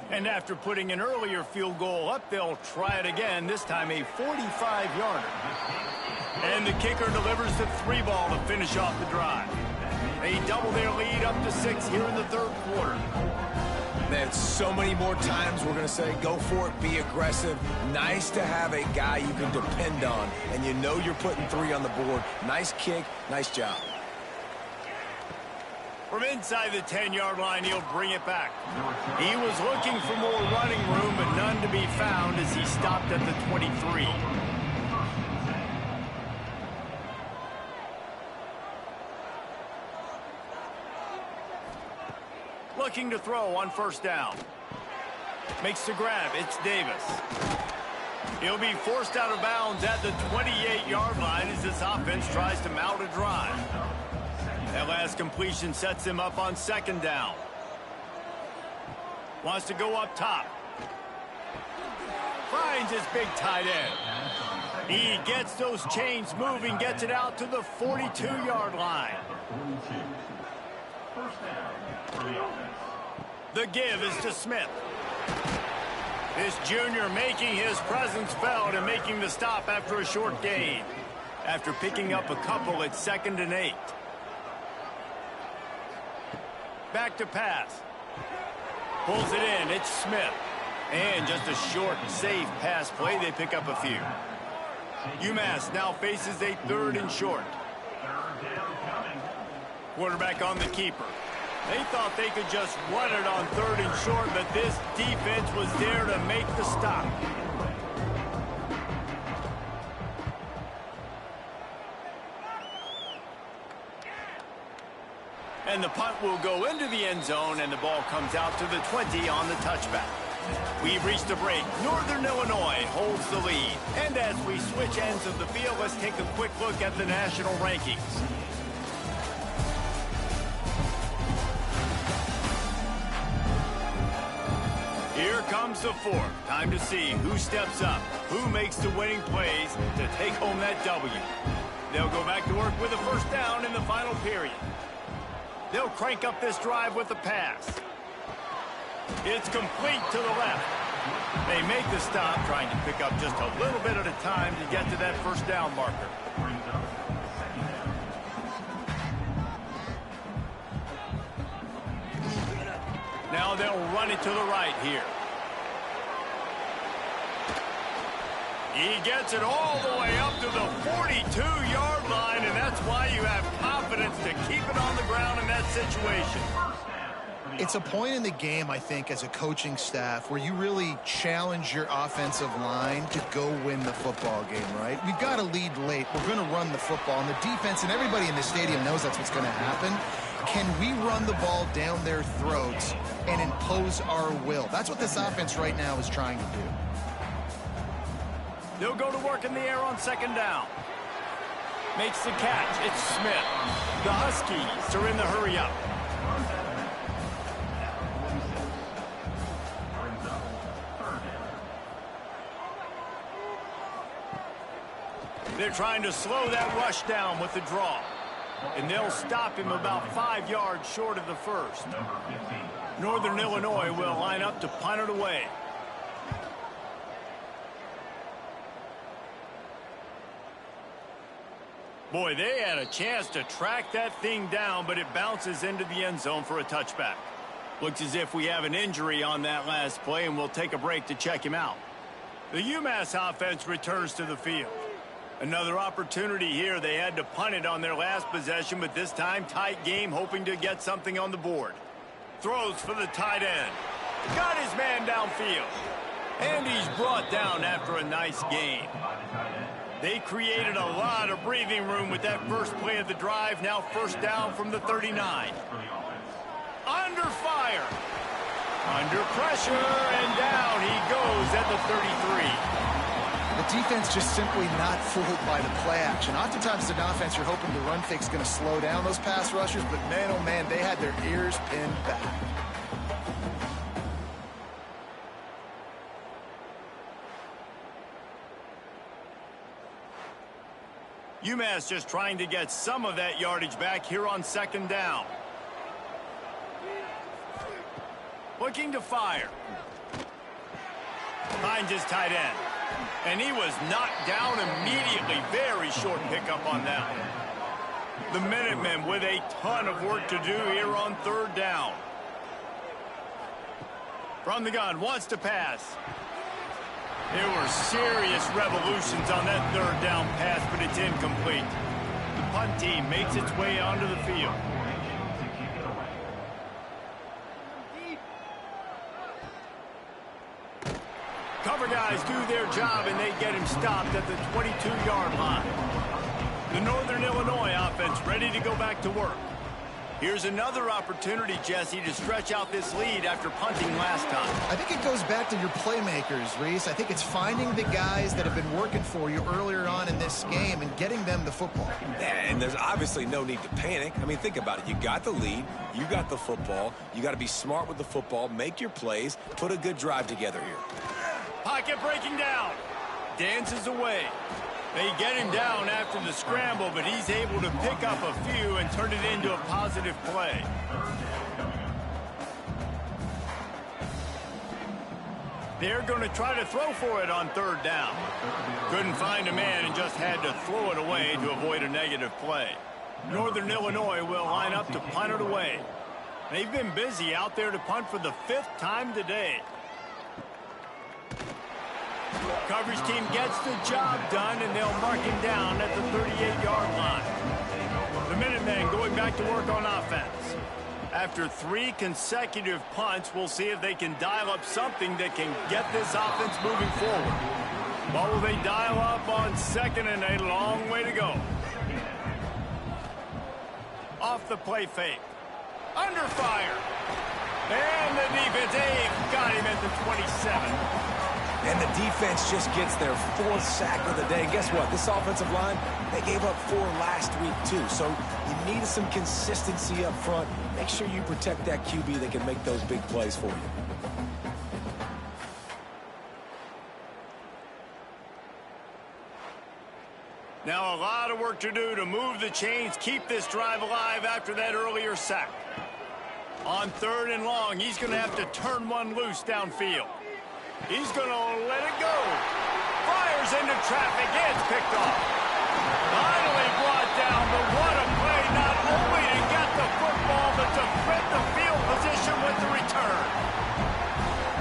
And after putting an earlier field goal up, they'll try it again, this time a 45-yarder. And the kicker delivers the 3 ball to finish off the drive. They double their lead up to 6 here in the 3rd quarter. Man, so many more times we're going to say, go for it, be aggressive. Nice to have a guy you can depend on, and you know you're putting 3 on the board. Nice kick, nice job. From inside the 10-yard line, he'll bring it back. He was looking for more running room, but none to be found as he stopped at the 23. Looking to throw on 1st down. Makes the grab. It's Davis. He'll be forced out of bounds at the 28-yard line as this offense tries to mount a drive. That last completion sets him up on 2nd down. Wants to go up top. Finds his big tight end. He gets those chains moving, gets it out to the 42-yard line. The give is to Smith. This junior making his presence felt and making the stop after a short gain. After picking up a couple at 2nd and 8. Back to pass. Pulls it in. It's Smith. And just a short, safe pass play. They pick up a few. UMass now faces a 3rd and short. Quarterback on the keeper. They thought they could just run it on 3rd and short, but this defense was there to make the stop. And the punt will go into the end zone, and the ball comes out to the 20 on the touchback. We've reached the break. Northern Illinois holds the lead. And as we switch ends of the field, let's take a quick look at the national rankings. Here comes the 4th. Time to see who steps up, who makes the winning plays to take home that W. They'll go back to work with a 1st down in the final period. They'll crank up this drive with the pass. It's complete to the left. They make the stop, trying to pick up just a little bit at a time to get to that 1st down marker. Now they'll run it to the right here. He gets it all the way up to the 42-yard line, and that's why you have confidence to keep it on the ground in that situation. It's a point in the game, I think, as a coaching staff, where you really challenge your offensive line to go win the football game, right? We've got to lead late. We're going to run the football, and the defense and everybody in the stadium knows that's what's going to happen. Can we run the ball down their throats and impose our will? That's what this offense right now is trying to do. They'll go to work in the air on 2nd down. Makes the catch. It's Smith. The Huskies are in the hurry up. They're trying to slow that rush down with the draw. and they'll stop him about 5 yards short of the first. Northern Illinois will line up to punt it away. Boy, they had a chance to track that thing down, but it bounces into the end zone for a touchback. Looks as if we have an injury on that last play, and we'll take a break to check him out. The UMass offense returns to the field. Another opportunity here. They had to punt it on their last possession, but this time tight game, hoping to get something on the board. Throws for the tight end. Got his man downfield. And he's brought down after a nice gain. They created a lot of breathing room with that first play of the drive. Now first down from the 39. Under fire. Under pressure, and down he goes at the 33. The defense just simply not fooled by the play action. Oftentimes, an offense, you're hoping the run fake's going to slow down those pass rushers, but man, oh man, they had their ears pinned back. UMass just trying to get some of that yardage back here on second down. Looking to fire. Finds his tight end. And he was knocked down immediately. Very short pickup on that one. The Minutemen with a ton of work to do here on third down. From the gun, wants to pass. There were serious revolutions on that third down pass, but it's incomplete. The punt team makes its way onto the field. Cover guys do their job, and they get him stopped at the 22-yard line. The Northern Illinois offense ready to go back to work. Here's another opportunity, Jesse, to stretch out this lead after punting last time. I think it goes back to your playmakers, Reese. I think it's finding the guys that have been working for you earlier on in this game and getting them the football. And there's obviously no need to panic. I mean, think about it. You got the lead. You got the football. You got to be smart with the football, make your plays, put a good drive together here. Pocket breaking down. Dances away. They get him down after the scramble, but he's able to pick up a few and turn it into a positive play. They're going to try to throw for it on third down. Couldn't find a man and just had to throw it away to avoid a negative play. Northern Illinois will line up to punt it away. They've been busy out there to punt for the 5th time today. Coverage team gets the job done, and they'll mark him down at the 38-yard line. The Minutemen going back to work on offense. After 3 consecutive punts, we'll see if they can dial up something that can get this offense moving forward. What will they dial up on second and a long way to go? Off the play fake. Under fire. And the defense got him at the 27. And the defense just gets their 4th sack of the day. And guess what? This offensive line, they gave up 4 last week, too. So you need some consistency up front. Make sure you protect that QB that can make those big plays for you. Now a lot of work to do to move the chains, keep this drive alive after that earlier sack. On third and long, he's going to have to turn one loose downfield. He's going to let it go. Fires into traffic. It's picked off. Finally brought down, but what a play. Not only to get the football, but to print the field position with the return.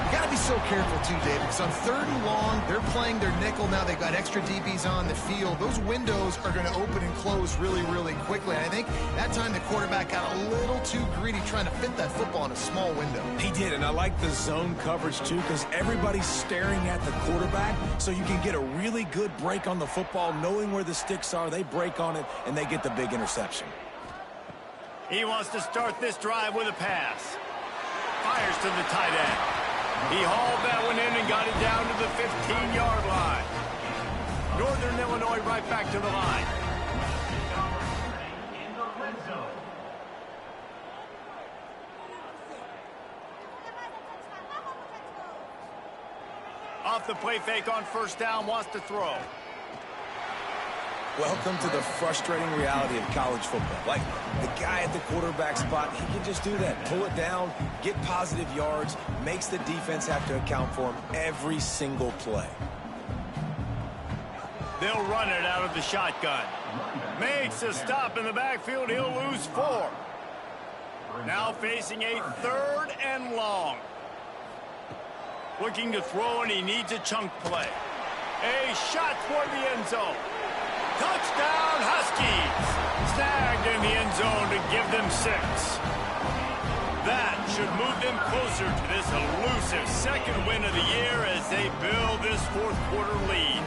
You got to be so careful, too, Dave, because on third and long, they're playing their nickel. Now they've got extra DBs on the field. Those windows are going to open and close really, really quickly. And I think that time the quarterback got a little too greedy trying to fit that football in a small window. He did, and I like the zone coverage, too, because everybody's staring at the quarterback, so you can get a really good break on the football, knowing where the sticks are. They break on it, and they get the big interception. He wants to start this drive with a pass. Fires to the tight end. He hauled that one in and got it down to the 15-yard line. Northern Illinois right back to the line. In the red zone. Off the play fake on first down, wants to throw. Welcome to the frustrating reality of college football. Like, the guy at the quarterback spot, he can just do that. Pull it down, get positive yards, makes the defense have to account for him every single play. They'll run it out of the shotgun. Makes a stop in the backfield. He'll lose 4. Now facing a 3rd and long. Looking to throw, and he needs a chunk play. A shot toward the end zone. Touchdown, Huskies! Snagged in the end zone to give them 6. That should move them closer to this elusive second win of the year as they build this fourth-quarter lead.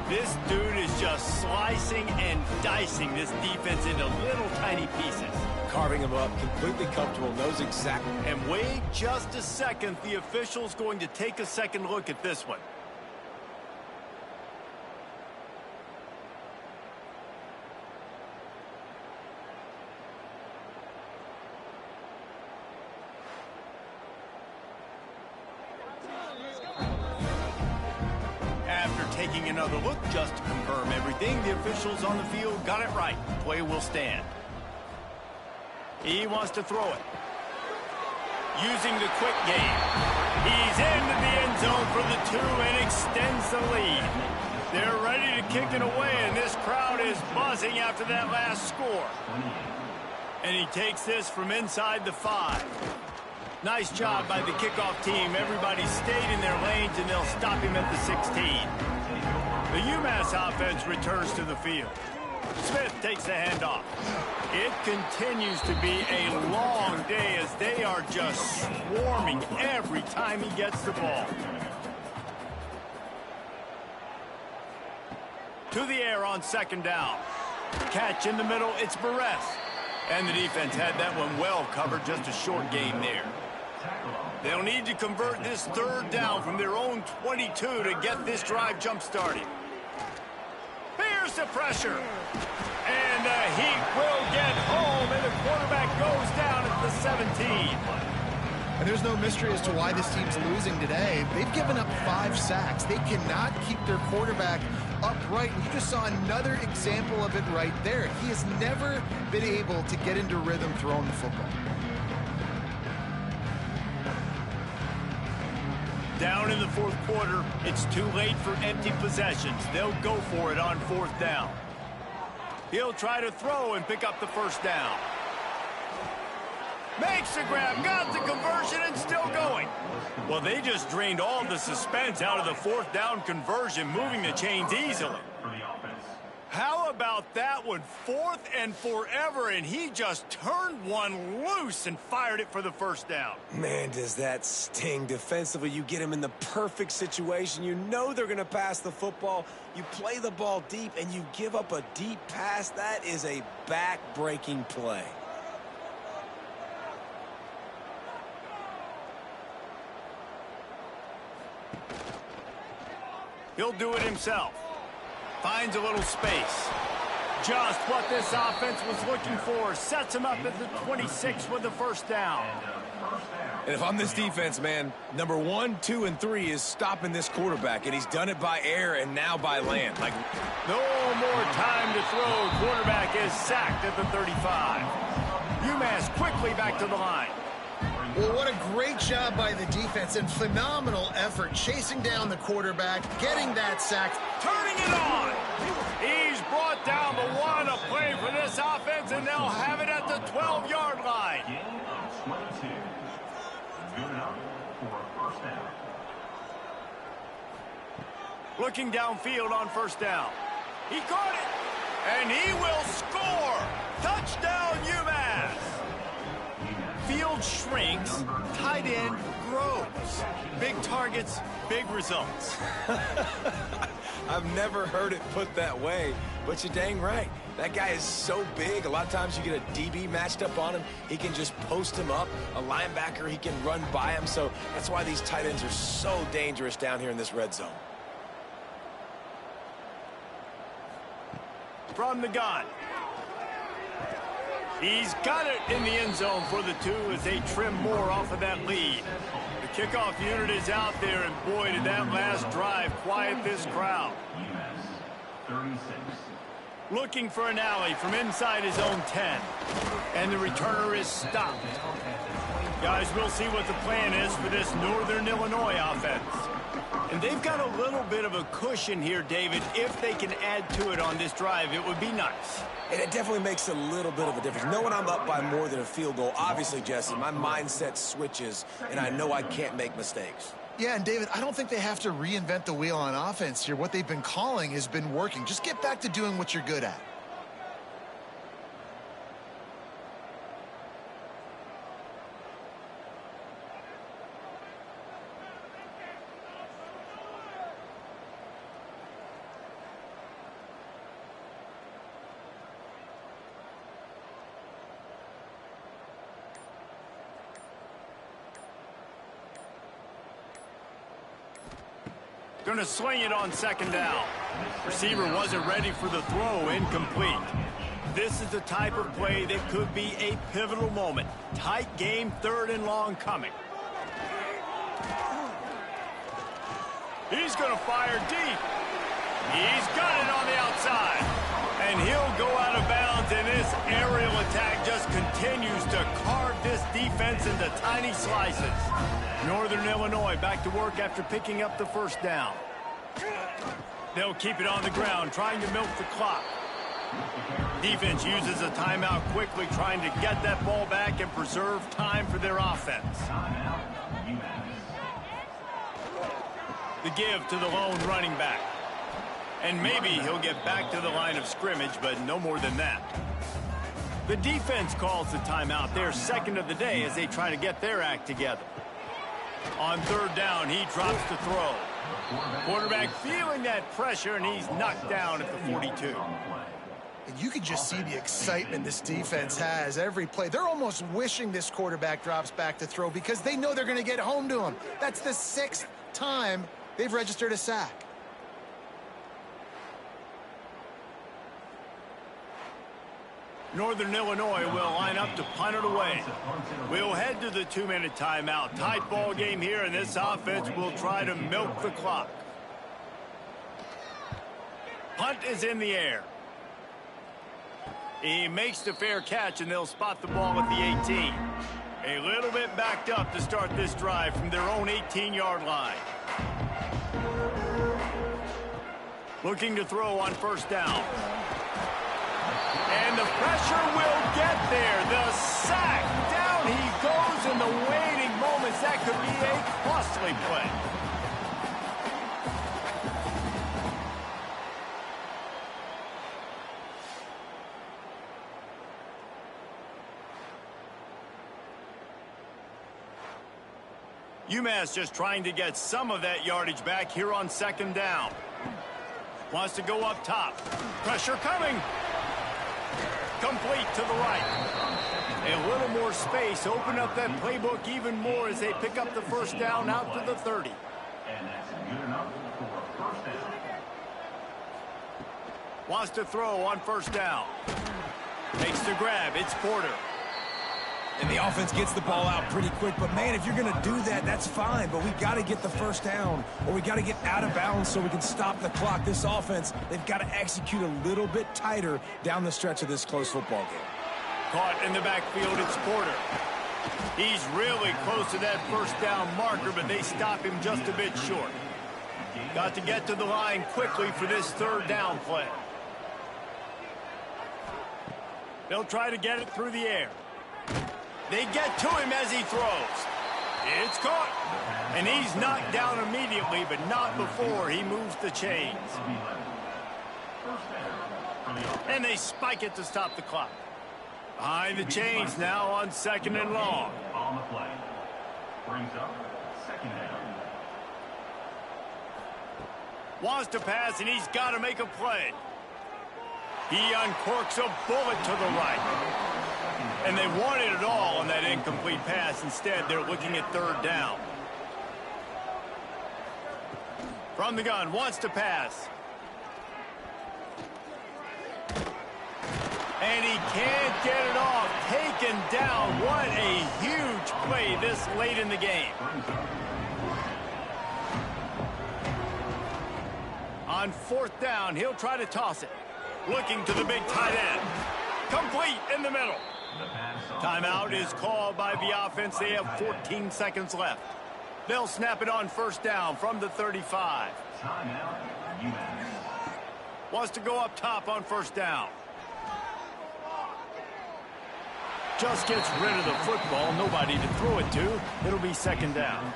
This dude is just slicing and dicing this defense into little tiny pieces. Carving him up, completely comfortable, knows exactly. And wait just a second, the official's going to take a second look at this one. Taking another look just to confirm everything, the officials on the field got it right. Play will stand. He wants to throw it. Using the quick game. He's into the end zone for the 2 and extends the lead. They're ready to kick it away, and this crowd is buzzing after that last score. And he takes this from inside the 5. Nice job by the kickoff team. Everybody stayed in their lanes, and they'll stop him at the 16. The UMass offense returns to the field. Smith takes the handoff. It continues to be a long day as they are just swarming every time he gets the ball. To the air on 2nd down. Catch in the middle, it's Barres. And the defense had that one well covered, just a short gain there. They'll need to convert this 3rd down from their own 22 to get this drive jump-started. Here's the pressure. And the Heat will get home, and the quarterback goes down at the 17. And there's no mystery as to why this team's losing today. They've given up 5 sacks. They cannot keep their quarterback upright. And you just saw another example of it right there. He has never been able to get into rhythm throwing the football. Down in the 4th quarter, it's too late for empty possessions. They'll go for it on 4th down. He'll try to throw and pick up the 1st down. Makes the grab, got the conversion, and still going. Well, they just drained all the suspense out of the 4th down conversion, moving the chains easily. How about that one? 4th and forever, and he just turned one loose and fired it for the 1st down. Man, does that sting. Defensively, you get him in the perfect situation. You know they're going to pass the football. You play the ball deep, and you give up a deep pass. That is a back-breaking play. He'll do it himself. Finds a little space. Just what this offense was looking for. Sets him up at the 26 with the 1st down. And if I'm this defense, man, number 1, 2, and 3 is stopping this quarterback, and he's done it by air and now by land. Like, no more time to throw. Quarterback is sacked at the 35. UMass quickly back to the line. Well, what a great job by the defense and phenomenal effort chasing down the quarterback, getting that sack. Turning it on. He's brought down the 1, a play for this offense, and they'll have it at the 12-yard line. Gain of 22. Good enough for a 1st down. Looking downfield on 1st down. He caught it, and he will score. Touchdown, UMass. Field shrinks, tight end grows. Big targets, big results. I've never heard it put that way, but you're dang right. That guy is so big. A lot of times you get a DB matched up on him. He can just post him up. A linebacker, he can run by him. So that's why these tight ends are so dangerous down here in this red zone. From the gun. He's got it in the end zone for the 2 as they trim more off of that lead. The kickoff unit is out there, and boy, did that last drive quiet this crowd. 36. Looking for an alley from inside his own 10. And the returner is stopped. Guys, we'll see what the plan is for this Northern Illinois offense. And they've got a little bit of a cushion here, David. If they can add to it on this drive, it would be nice. And it definitely makes a little bit of a difference. Knowing I'm up by more than a field goal, obviously, Jesse, my mindset switches, and I know I can't make mistakes. Yeah, and David, I don't think they have to reinvent the wheel on offense here. What they've been calling has been working. Just get back to doing what you're good at. Going to swing it on second down. Receiver wasn't ready for the throw, incomplete. This is the type of play that could be a pivotal moment. Tight game, 3rd and long coming. He's going to fire deep. He's got it on the outside. And he'll go out of bounds, and this aerial attack just continues to carve this defense into tiny slices. Northern Illinois back to work after picking up the first down. They'll keep it on the ground, trying to milk the clock. Defense uses a timeout quickly, trying to get that ball back and preserve time for their offense. The give to the lone running back. And maybe he'll get back to the line of scrimmage, but no more than that. The defense calls the timeout, their second of the day, as they try to get their act together. On 3rd down, he drops the throw. Quarterback feeling that pressure, and he's knocked down at the 42. And you can just see the excitement this defense has every play. They're almost wishing this quarterback drops back to throw because they know they're going to get home to him. That's the 6th time they've registered a sack. Northern Illinois will line up to punt it away. We'll head to the 2-minute timeout. Tight ball game here, and this offense will try to milk the clock. Punt is in the air. He makes the fair catch, and they'll spot the ball at the 18. A little bit backed up to start this drive from their own 18-yard line. Looking to throw on 1st down. And the pressure will get there. The sack. Down he goes in the waiting moments. That could be a costly play. UMass just trying to get some of that yardage back here on 2nd down. Wants to go up top. Pressure coming. Complete to the right. A little more space. Open up that playbook even more as they pick up the 1st down out to the 30. And that's good enough for a 1st down. Wants to throw on 1st down. Makes the grab. It's Porter. And the offense gets the ball out pretty quick. But, man, if you're going to do that, that's fine. But we got to get the 1st down, or we got to get out of bounds so we can stop the clock. This offense, they've got to execute a little bit tighter down the stretch of this close football game. Caught in the backfield, it's Porter. He's really close to that 1st down marker, but they stop him just a bit short. Got to get to the line quickly for this 3rd down play. They'll try to get it through the air. They get to him as he throws. It's caught. And he's knocked down immediately, but not before he moves the chains. And they spike it to stop the clock. Behind the chains now on 2nd and long. On the play. Brings up 2nd down. Wants to pass, and he's got to make a play. He uncorks a bullet to the right. And they wanted it all on that incomplete pass. Instead, they're looking at 3rd down. From the gun, wants to pass. And he can't get it off. Taken down. What a huge play this late in the game. On 4th down, he'll try to toss it. Looking to the big tight end. Complete in the middle. Timeout is called by the offense. They have 14 seconds left. They'll snap it on 1st down from the 35. Timeout, UMass. Wants to go up top on 1st down. Just gets rid of the football. Nobody to throw it to. It'll be 2nd down.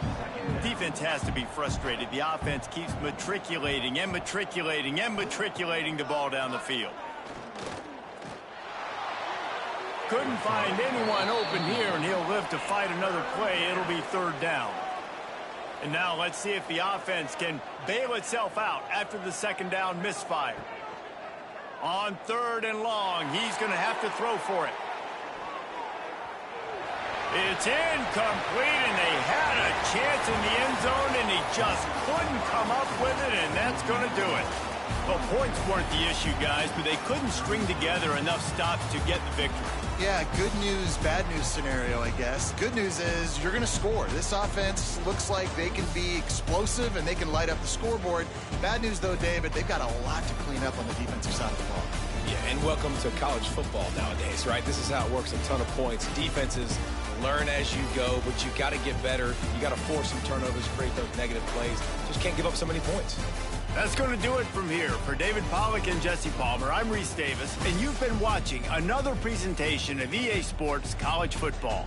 Defense has to be frustrated. The offense keeps matriculating and matriculating and matriculating the ball down the field. Couldn't find anyone open here, and he'll live to fight another play. It'll be 3rd down. And now let's see if the offense can bail itself out after the 2nd down misfire. On 3rd and long, he's going to have to throw for it. It's incomplete, and they had a chance in the end zone, and he just couldn't come up with it, and that's going to do it. The points weren't the issue, guys, but they couldn't string together enough stops to get the victory. Yeah, good news, bad news scenario, I guess. Good news is you're going to score. This offense looks like they can be explosive and they can light up the scoreboard. Bad news, though, David, they've got a lot to clean up on the defensive side of the ball. Yeah, and welcome to college football nowadays, right? This is how it works, a ton of points. Defenses learn as you go, but you got to get better. You got to force some turnovers, create those negative plays. Just can't give up so many points. That's going to do it from here. For David Pollack and Jesse Palmer, I'm Reese Davis, and you've been watching another presentation of EA Sports College Football.